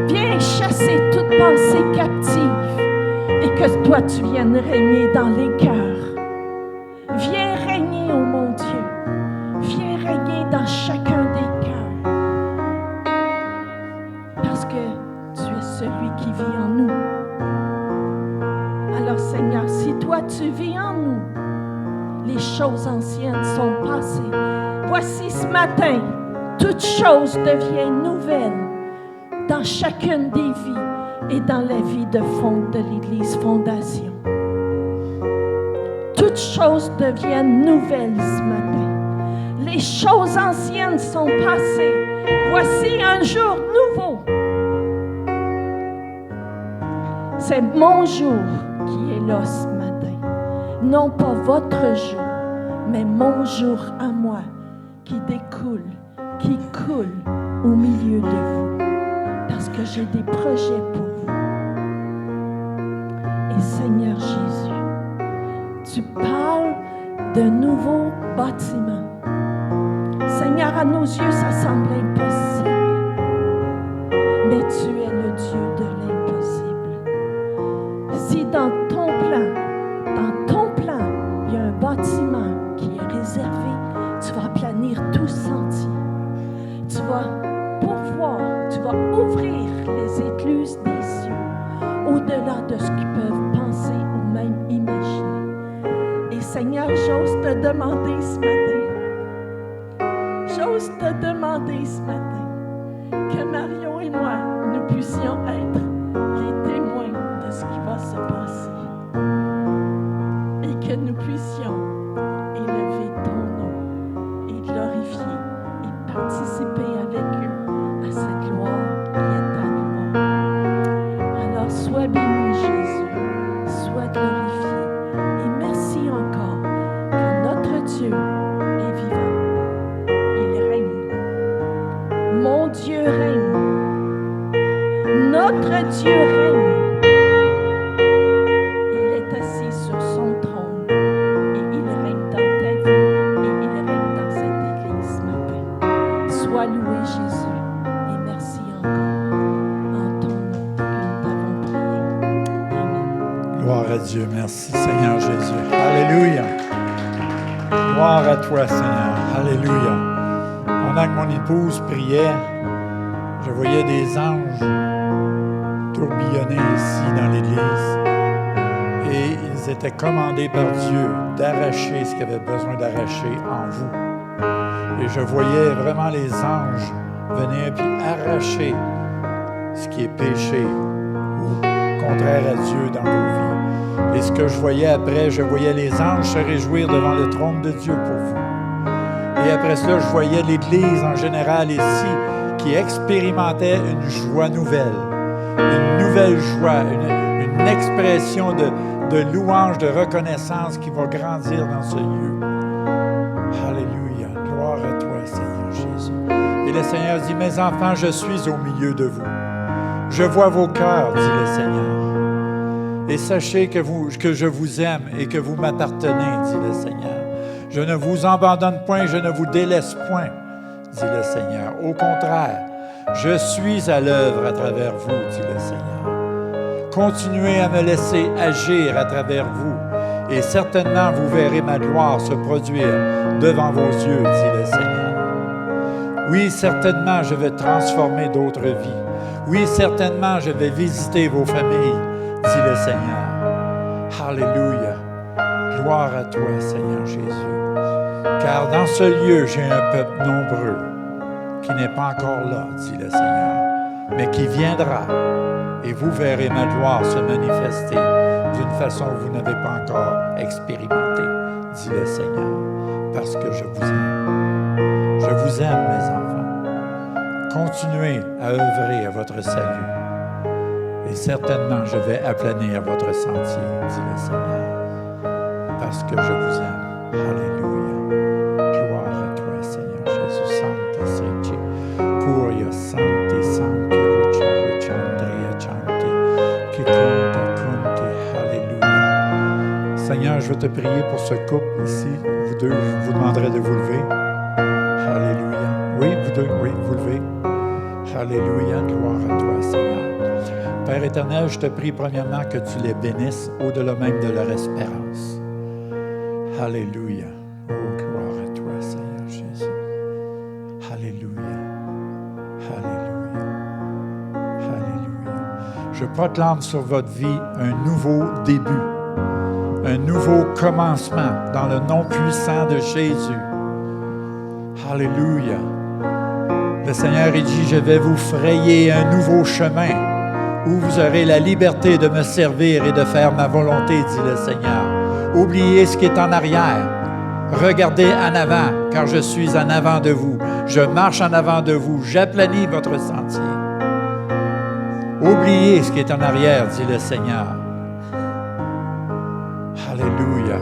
Viens chasser toute pensée captive et que toi tu viennes régner dans les cœurs. Viens régner, ô mon Dieu. Viens régner dans chacun des cœurs. Parce que tu es celui qui vit en nous. Alors Seigneur, si toi tu vis en nous, les choses anciennes sont passées. Voici ce matin, toutes choses deviennent nouvelles dans chacune des vies et dans la vie de l'Église Fondation. Toutes choses deviennent nouvelles ce matin. Les choses anciennes sont passées. Voici un jour nouveau. C'est mon jour qui est là ce matin. Non pas votre jour, mais mon jour à moi qui découle, qui coule au milieu de vous. Parce que j'ai des projets pour vous. Et Seigneur Jésus, tu parles de nouveaux bâtiments. Seigneur, à nos yeux, ça semble impossible. Mais tu es le Dieu de l'impossible. Si dans ton plan, il y a un bâtiment qui est réservé, tu vas planir tout sentier. Tu vas pourvoir, tu vas ouvrir les écluses des cieux au-delà de ce qu'ils peuvent penser ou même imaginer. Et Seigneur, j'ose te demander ce matin que Marion et moi, nous puissions être les témoins de ce qui va se passer et que nous puissions élever ton nom et glorifier et participer avec eux à cette gloire qui est ta gloire. Alors sois béni Jésus, sois glorifié et merci encore que notre Dieu Ton Dieu règne. Notre Dieu règne. Il est assis sur son trône et il règne dans ta vie et il règne dans cette église ce matin. Sois loué Jésus et merci encore en ton nom que nous t'avons prié. Amen. Gloire à Dieu. Merci, Seigneur Jésus. Alléluia. Gloire à toi, Seigneur. Alléluia. Pendant que mon épouse priait, je voyais des anges tourbillonner ici dans l'Église. Et ils étaient commandés par Dieu d'arracher ce qu'ils avaient besoin d'arracher en vous. Et je voyais vraiment les anges venir puis arracher ce qui est péché ou contraire à Dieu dans vos vies. Et ce que je voyais après, je voyais les anges se réjouir devant le trône de Dieu pour vous. Et après cela, je voyais l'Église en général ici qui expérimentait une joie nouvelle, une nouvelle joie, une expression de louange, de reconnaissance qui va grandir dans ce lieu. Alléluia. Gloire à toi, Seigneur Jésus. Et le Seigneur dit, mes enfants, je suis au milieu de vous. Je vois vos cœurs, dit le Seigneur. Et sachez que je vous aime et que vous m'appartenez, dit le Seigneur. Je ne vous abandonne point, je ne vous délaisse point, dit le Seigneur. Au contraire, je suis à l'œuvre à travers vous, dit le Seigneur. Continuez à me laisser agir à travers vous, et certainement vous verrez ma gloire se produire devant vos yeux, dit le Seigneur. Oui, certainement, je vais transformer d'autres vies. Oui, certainement, je vais visiter vos familles, dit le Seigneur. Alléluia. Gloire à toi, Seigneur Jésus. Car dans ce lieu, j'ai un peuple nombreux qui n'est pas encore là, dit le Seigneur, mais qui viendra, et vous verrez ma gloire se manifester d'une façon que vous n'avez pas encore expérimenté, dit le Seigneur, parce que je vous aime. Je vous aime, mes enfants. Continuez à œuvrer à votre salut, et certainement je vais aplanir votre sentier, dit le Seigneur, parce que je vous aime. Alléluia. Gloire à toi, Seigneur Jésus. Santa Seichi. Curia Santi Santi Rucha Ruchandrea Chanti. Kikunta Kunti. Alléluia. Seigneur, je veux te prier pour ce couple ici. Vous deux, je vous demanderai de vous lever. Alléluia. Oui, vous deux, oui, vous levez. Alléluia. Gloire à toi, Seigneur. Père éternel, je te prie premièrement que tu les bénisses au-delà même de leur espérance. Alléluia. Oh, gloire à toi, Seigneur Jésus. Alléluia. Alléluia. Alléluia. Je proclame sur votre vie un nouveau début, un nouveau commencement dans le nom puissant de Jésus. Alléluia. Le Seigneur dit, je vais vous frayer un nouveau chemin où vous aurez la liberté de me servir et de faire ma volonté, dit le Seigneur. Oubliez ce qui est en arrière. Regardez en avant, car je suis en avant de vous. Je marche en avant de vous. J'aplanis votre sentier. Oubliez ce qui est en arrière, dit le Seigneur. Alléluia.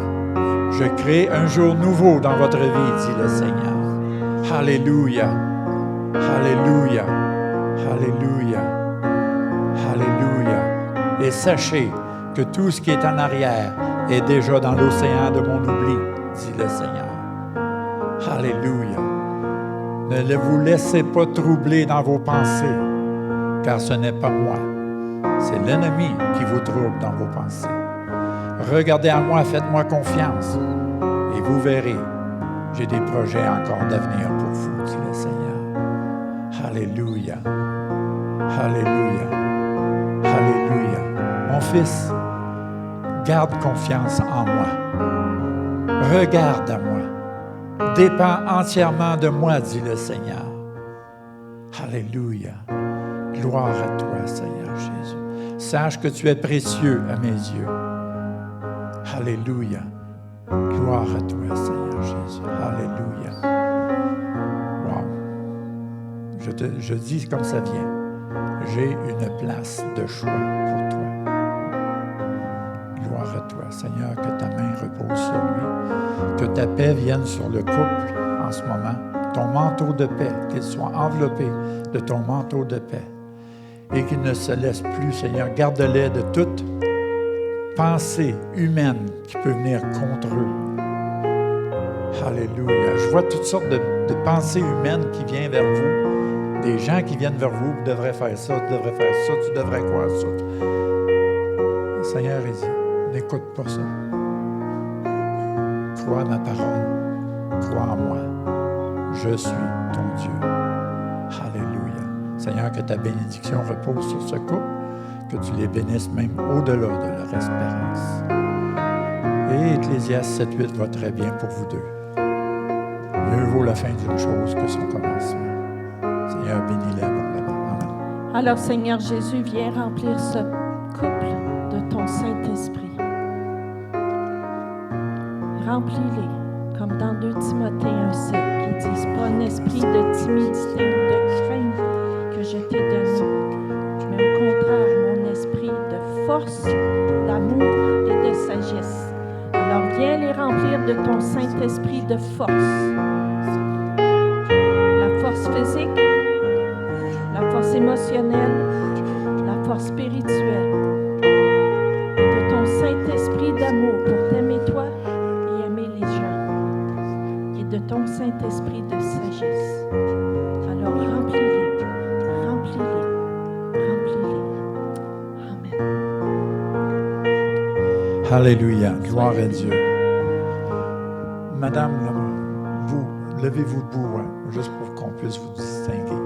Je crée un jour nouveau dans votre vie, dit le Seigneur. Alléluia. Alléluia. Alléluia. Alléluia. Et sachez que tout ce qui est en arrière est déjà dans l'océan de mon oubli, dit le Seigneur. Alléluia. Ne vous laissez pas troubler dans vos pensées, car ce n'est pas moi. C'est l'ennemi qui vous trouble dans vos pensées. Regardez à moi, faites-moi confiance, et vous verrez, j'ai des projets encore d'avenir pour vous, dit le Seigneur. Alléluia. Alléluia. Alléluia. Mon fils, garde confiance en moi. Regarde à moi. Dépends entièrement de moi, dit le Seigneur. Alléluia. Gloire à toi, Seigneur Jésus. Sache que tu es précieux à mes yeux. Alléluia. Gloire à toi, Seigneur Jésus. Alléluia. Wow. Je dis comme ça vient. J'ai une place de choix pour toi. Gloire à toi, Seigneur, que ta main repose sur lui, que ta paix vienne sur le couple en ce moment, ton manteau de paix, qu'ils soient enveloppés de ton manteau de paix et qu'ils ne se laissent plus, Seigneur. Garde-les de toute pensée humaine qui peut venir contre eux. Alléluia. Je vois toutes sortes de pensées humaines qui viennent vers vous, des gens qui viennent vers vous, vous devrez faire ça, tu devrais faire ça, tu devrais croire ça. Le Seigneur, il dit, n'écoute pas ça. Crois à ma parole, crois en moi. Je suis ton Dieu. Alléluia. Seigneur, que ta bénédiction repose sur ce couple, que tu les bénisses même au-delà de leur espérance. Et Ecclésiaste 7-8 va très bien pour vous deux. Mieux vaut la fin d'une chose que son commencement. Seigneur, bénis-les abondamment. Amen. Alors, Seigneur Jésus, viens remplir ce couple de ton Saint-Esprit. Remplis-les, comme dans 2 Timothée 1,7, qui disent pas un esprit de timidité ou de crainte que je t'ai donné, mais au contraire, mon esprit de force, d'amour et de sagesse. Alors, viens les remplir de ton Saint-Esprit de force. La force physique, la force émotionnelle, la force spirituelle. Et de ton Saint-Esprit d'amour pour t'aimer toi et aimer les gens. Et de ton Saint-Esprit de sagesse. Alors, remplis-les, remplis-les, remplis-les. Amen. Alléluia. Gloire à Dieu. Madame, là, vous, levez-vous debout, juste pour qu'on puisse vous distinguer.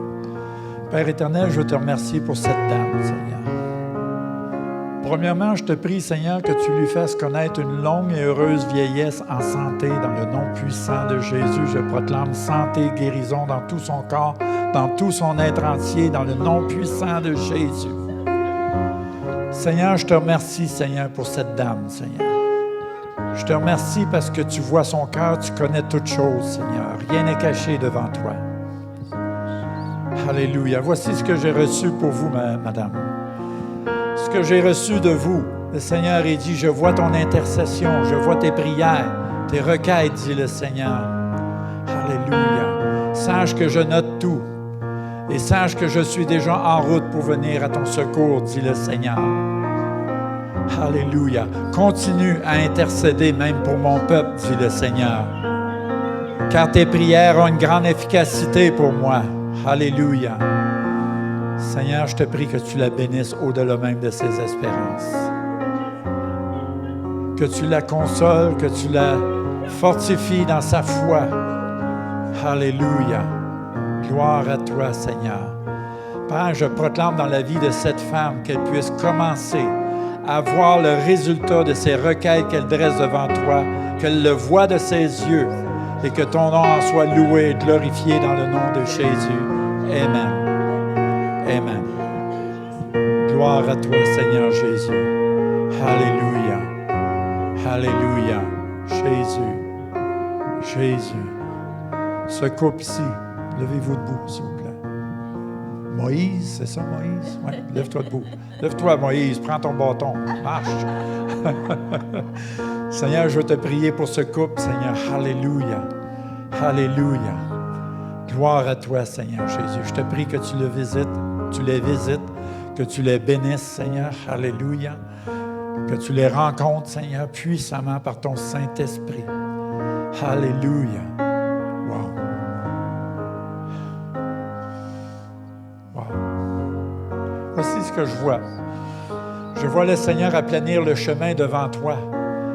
Père éternel, je te remercie pour cette dame, Seigneur. Premièrement, je te prie, Seigneur, que tu lui fasses connaître une longue et heureuse vieillesse en santé dans le nom puissant de Jésus. Je proclame santé et guérison dans tout son corps, dans tout son être entier, dans le nom puissant de Jésus. Seigneur, je te remercie, Seigneur, pour cette dame, Seigneur. Je te remercie parce que tu vois son cœur, tu connais toutes choses, Seigneur. Rien n'est caché devant toi. Alléluia. Voici ce que j'ai reçu pour vous, madame. Ce que j'ai reçu de vous. Le Seigneur a dit, je vois ton intercession, je vois tes prières, tes requêtes, dit le Seigneur. Alléluia. Sache que je note tout. Et sache que je suis déjà en route pour venir à ton secours, dit le Seigneur. Alléluia. Continue à intercéder même pour mon peuple, dit le Seigneur. Car tes prières ont une grande efficacité pour moi. Alléluia. Seigneur, je te prie que tu la bénisses au-delà même de ses espérances. Que tu la consoles, que tu la fortifies dans sa foi. Alléluia. Gloire à toi, Seigneur. Père, je proclame dans la vie de cette femme qu'elle puisse commencer à voir le résultat de ses requêtes qu'elle dresse devant toi, qu'elle le voit de ses yeux et que ton nom en soit loué et glorifié dans le nom de Jésus. Amen. Amen. Gloire à toi, Seigneur Jésus. Alléluia. Alléluia. Jésus. Jésus. Ce couple-ci, levez-vous debout, s'il vous plaît. Moïse, c'est ça, Moïse? Oui, lève-toi debout. Lève-toi, Moïse, prends ton bâton, marche. Seigneur, je veux te prier pour ce couple, Seigneur. Alléluia. Alléluia. Gloire à toi, Seigneur Jésus. Je te prie que tu les visites, que tu les bénisses, Seigneur. Alléluia. Que tu les rencontres, Seigneur, puissamment par ton Saint-Esprit. Alléluia. Wow. Wow. Voici ce que je vois. Je vois le Seigneur aplanir le chemin devant toi.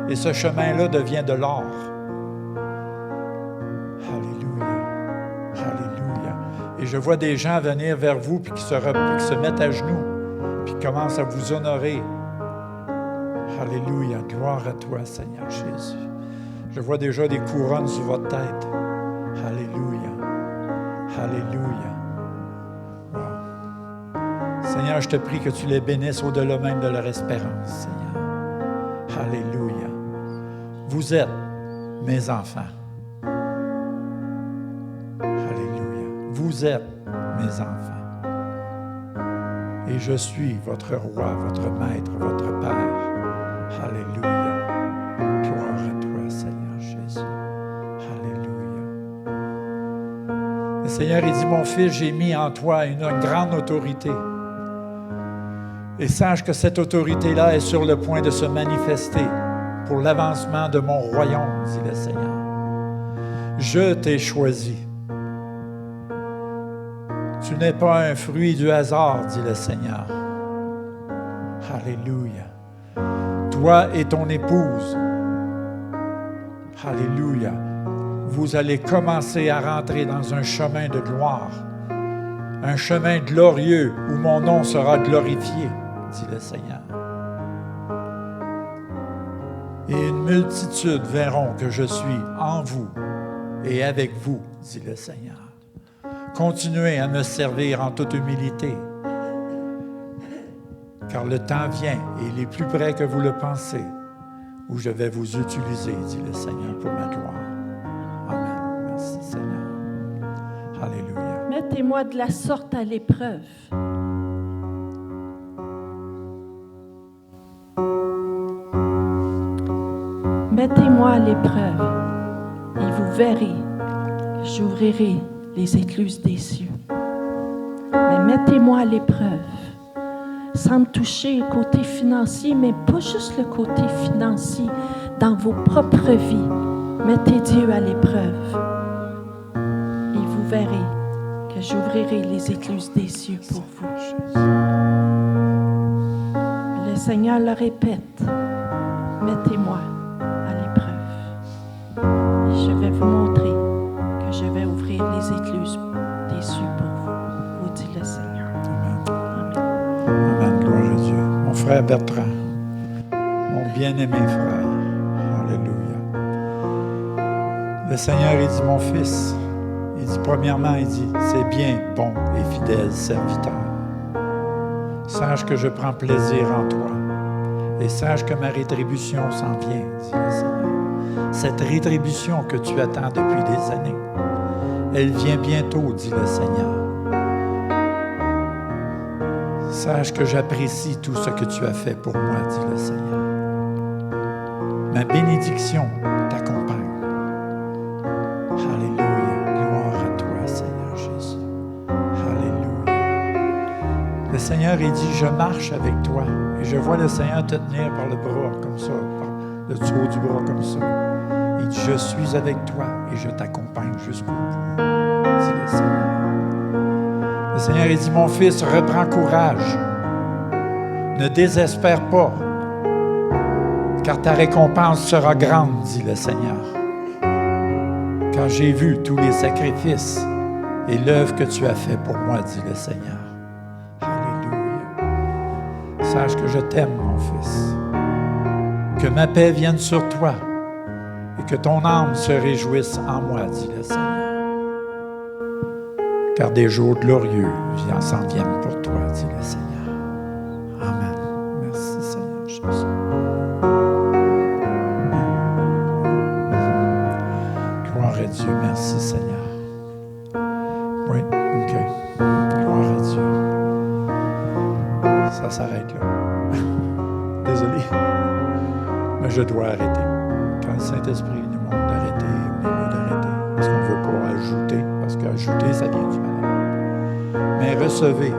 Et ce chemin-là devient de l'or. Alléluia. Alléluia. Et je vois des gens venir vers vous puis qui se mettent à genoux puis qui commencent à vous honorer. Alléluia. Gloire à toi, Seigneur Jésus. Je vois déjà des couronnes sur votre tête. Alléluia. Alléluia. Wow. Seigneur, je te prie que tu les bénisses au-delà même de leur espérance, Seigneur. Alléluia. Vous êtes mes enfants. Alléluia. Vous êtes mes enfants. Et je suis votre roi, votre maître, votre Père. Alléluia. Gloire à toi, Seigneur Jésus. Alléluia. Le Seigneur, il dit, mon fils, j'ai mis en toi une grande autorité. Et sache que cette autorité-là est sur le point de se manifester pour l'avancement de mon royaume, dit le Seigneur. Je t'ai choisi. Tu n'es pas un fruit du hasard, dit le Seigneur. Alléluia. Toi et ton épouse, alléluia, vous allez commencer à rentrer dans un chemin de gloire, un chemin glorieux où mon nom sera glorifié, dit le Seigneur. Et une multitude verront que je suis en vous et avec vous, dit le Seigneur. Continuez à me servir en toute humilité, car le temps vient, et il est plus près que vous le pensez, où je vais vous utiliser, dit le Seigneur, pour ma gloire. Amen. Merci, Seigneur. Alléluia. Mettez-moi de la sorte à l'épreuve. Mettez-moi à l'épreuve, et vous verrez que j'ouvrirai les écluses des cieux. Mais mettez-moi à l'épreuve, sans me toucher au côté financier, mais pas juste le côté financier, dans vos propres vies. Mettez Dieu à l'épreuve, et vous verrez que j'ouvrirai les écluses des cieux pour vous. Le Seigneur le répète, mettez-moi à l'épreuve. Et je vais vous montrer que je vais ouvrir les écluses des cieux pour vous, dit le Seigneur. Amen. Amen. Gloire à Dieu. Mon frère Bertrand, mon bien-aimé frère, alléluia. Le Seigneur, il dit, mon fils, il dit, premièrement, il dit, c'est bien, bon et fidèle serviteur. Sache que je prends plaisir en toi et sache que ma rétribution s'en vient, dit le Seigneur. Cette rétribution que tu attends depuis des années, elle vient bientôt, dit le Seigneur. Sache que j'apprécie tout ce que tu as fait pour moi, dit le Seigneur. Ma bénédiction t'accompagne. Alléluia. Gloire à toi, Seigneur Jésus. Alléluia. Le Seigneur, il dit, je marche avec toi. Et je vois le Seigneur te tenir par le bras, comme ça, par le haut du bras, comme ça. Il dit, je suis avec toi et je t'accompagne jusqu'au bout, dit le Seigneur. Le Seigneur, il dit, mon fils, reprends courage. Ne désespère pas, car ta récompense sera grande, dit le Seigneur. Car j'ai vu tous les sacrifices et l'œuvre que tu as fait pour moi, dit le Seigneur. Alléluia. Sache que je t'aime, mon fils. Que ma paix vienne sur toi et que ton âme se réjouisse en moi, dit le Seigneur. Car des jours glorieux s'en viennent pour toi, dit le Seigneur. Amen. Merci, Seigneur Jésus. Gloire à Dieu. Merci, Seigneur. Oui, OK. Gloire à Dieu. Ça s'arrête là. Désolé. Mais je dois arrêter. Quand le Saint-Esprit nous montre d'arrêter, on est mieux d'arrêter. Parce qu'on ne veut pas ajouter. Parce qu'ajouter, ça vient du malheur. Mais recevez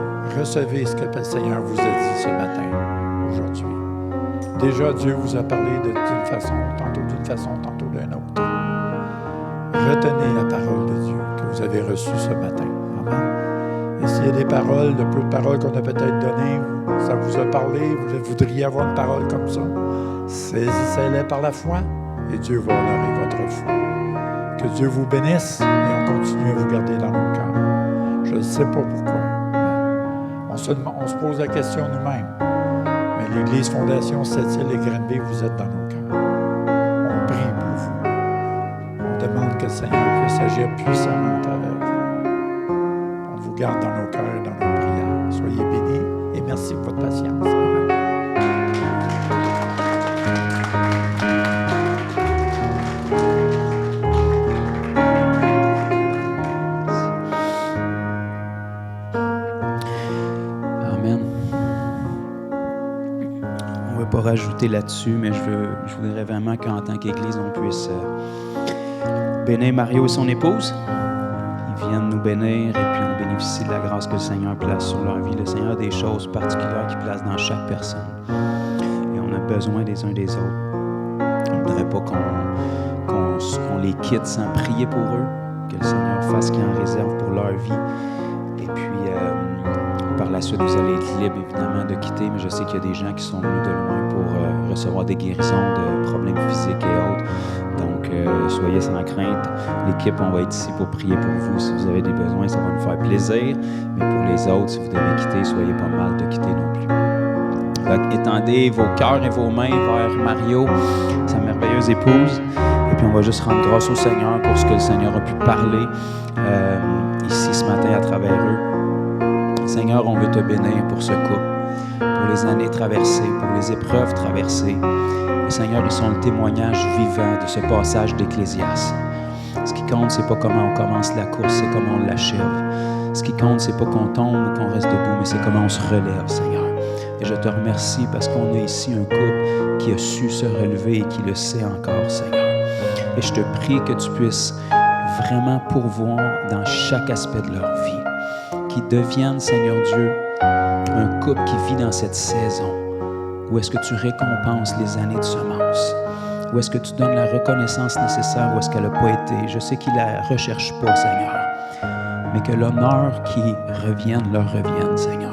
ce que le Seigneur vous a dit ce matin, aujourd'hui. Déjà, Dieu vous a parlé d'une façon, tantôt d'une autre. Retenez la parole de Dieu que vous avez reçue ce matin. Amen. Et s'il y a des paroles, le peu de paroles qu'on a peut-être données, ça vous a parlé, vous voudriez avoir une parole comme ça, saisissez-les par la foi et Dieu va honorer votre foi. Que Dieu vous bénisse et on continue à vous garder dans nos cœurs. Je ne sais pas pourquoi. On se pose la question nous-mêmes. Mais l'Église Fondation Sept-Îles et Granby, vous êtes dans nos cœurs. On prie pour vous. On demande que le Seigneur puisse agir puissamment avec vous. On vous garde dans nos cœurs et dans nos prières. Soyez bénis et merci pour votre patience. Amen. Pas rajouter là-dessus, mais je voudrais vraiment qu'en tant qu'Église, on puisse bénir Mario et son épouse. Ils viennent nous bénir et puis on bénéficie de la grâce que le Seigneur place sur leur vie. Le Seigneur a des choses particulières qu'il place dans chaque personne. Et on a besoin des uns des autres. On ne voudrait pas qu'on les quitte sans prier pour eux, que le Seigneur fasse ce qu'il en réserve pour leur vie. Et puis, par la suite, vous allez être libre, évidemment, de quitter, mais je sais qu'il y a des gens qui sont venus de loin pour recevoir des guérisons de problèmes physiques et autres. Donc, soyez sans crainte. L'équipe, on va être ici pour prier pour vous. Si vous avez des besoins, ça va nous faire plaisir. Mais pour les autres, si vous devez quitter, soyez pas mal de quitter non plus. Donc, étendez vos cœurs et vos mains vers Mario, sa merveilleuse épouse. Et puis, on va juste rendre grâce au Seigneur pour ce que le Seigneur a pu parler ici ce matin à travers eux. Seigneur, on veut te bénir pour ce couple, pour les années traversées, pour les épreuves traversées. Et Seigneur, ils sont le témoignage vivant de ce passage d'Ecclésiaste. Ce qui compte, c'est pas comment on commence la course, c'est comment on l'achève. Ce qui compte, c'est pas qu'on tombe ou qu'on reste debout, mais c'est comment on se relève, Seigneur. Et je te remercie parce qu'on a ici un couple qui a su se relever et qui le sait encore, Seigneur. Et je te prie que tu puisses vraiment pourvoir dans chaque aspect de leur vie. Qu'ils deviennent, Seigneur Dieu, un couple qui vit dans cette saison où est-ce que tu récompenses les années de semence, où est-ce que tu donnes la reconnaissance nécessaire, où est-ce qu'elle n'a pas été. Je sais qu'ils ne la recherchent pas, Seigneur, mais que l'honneur qui revienne leur revienne, Seigneur.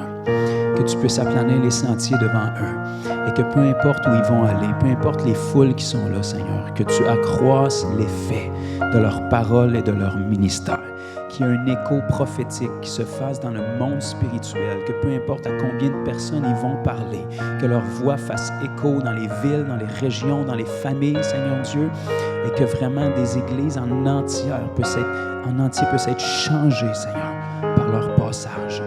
Que tu puisses aplanir les sentiers devant eux et que peu importe où ils vont aller, peu importe les foules qui sont là, Seigneur, que tu accroisses l'effet de leurs paroles et de leur ministère. Qu'il y ait un écho prophétique qui se fasse dans le monde spirituel, que peu importe à combien de personnes ils vont parler, que leur voix fasse écho dans les villes, dans les régions, dans les familles, Seigneur Dieu, et que vraiment des églises en entier puissent être changées, Seigneur, par leur passage.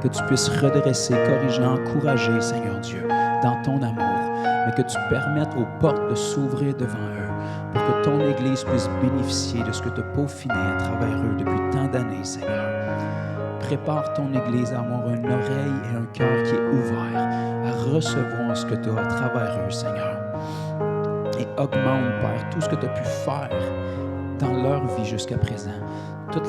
Que tu puisses redresser, corriger, encourager, Seigneur Dieu, dans ton amour, mais que tu permettes aux portes de s'ouvrir devant eux, pour que ton Église puisse bénéficier de ce que tu as peaufiné à travers eux depuis tant d'années, Seigneur. Prépare ton Église à avoir une oreille et un cœur qui est ouvert à recevoir ce que tu as à travers eux, Seigneur. Et augmente, Père, tout ce que tu as pu faire dans leur vie jusqu'à présent. Toute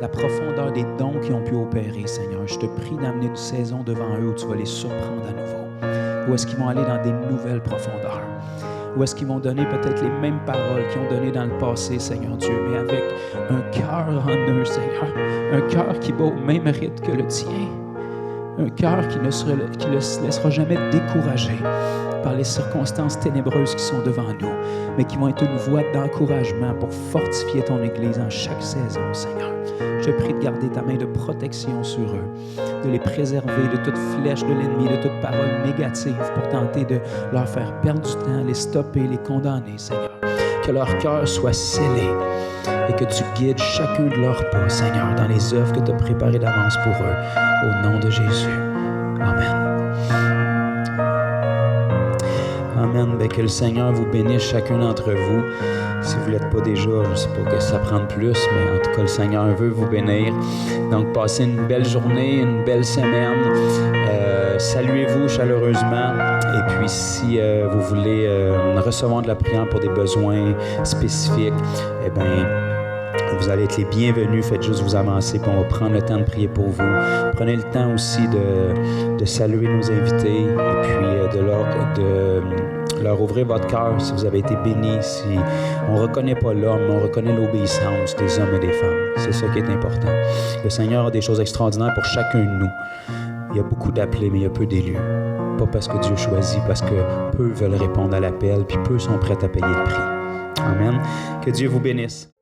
la profondeur des dons qui ont pu opérer, Seigneur. Je te prie d'amener une saison devant eux où tu vas les surprendre à nouveau. Où est-ce qu'ils vont aller dans des nouvelles profondeurs? Où est-ce qu'ils vont donner peut-être les mêmes paroles qu'ils ont données dans le passé, Seigneur Dieu, mais avec un cœur en eux, Seigneur. Un cœur qui bat au même rythme que le tien. Un cœur qui ne se laissera jamais décourager par les circonstances ténébreuses qui sont devant nous, mais qui vont être une voie d'encouragement pour fortifier ton Église en chaque saison, Seigneur. Je prie de garder ta main de protection sur eux, de les préserver de toute flèche de l'ennemi, de toute parole négative pour tenter de leur faire perdre du temps, les stopper, les condamner, Seigneur. Que leur cœur soit scellé et que tu guides chacun de leurs pas, Seigneur, dans les œuvres que tu as préparées d'avance pour eux. Au nom de Jésus. Amen. Amen. Bien, que le Seigneur vous bénisse chacun d'entre vous. Si vous ne l'êtes pas déjà, je ne sais pas que ça prenne plus, mais en tout cas, le Seigneur veut vous bénir. Donc, passez une belle journée, une belle semaine. Saluez-vous chaleureusement. Et puis, si vous voulez recevoir de la prière pour des besoins spécifiques, eh bien, vous allez être les bienvenus. Faites juste vous avancer, puis on va prendre le temps de prier pour vous. Prenez le temps aussi de saluer nos invités et puis de leur ouvrir votre cœur si vous avez été bénis. Si on ne reconnaît pas l'homme, on reconnaît l'obéissance des hommes et des femmes. C'est ça qui est important. Le Seigneur a des choses extraordinaires pour chacun de nous. Il y a beaucoup d'appelés, mais il y a peu d'élus. Pas parce que Dieu choisit, parce que peu veulent répondre à l'appel, puis peu sont prêts à payer le prix. Amen. Que Dieu vous bénisse.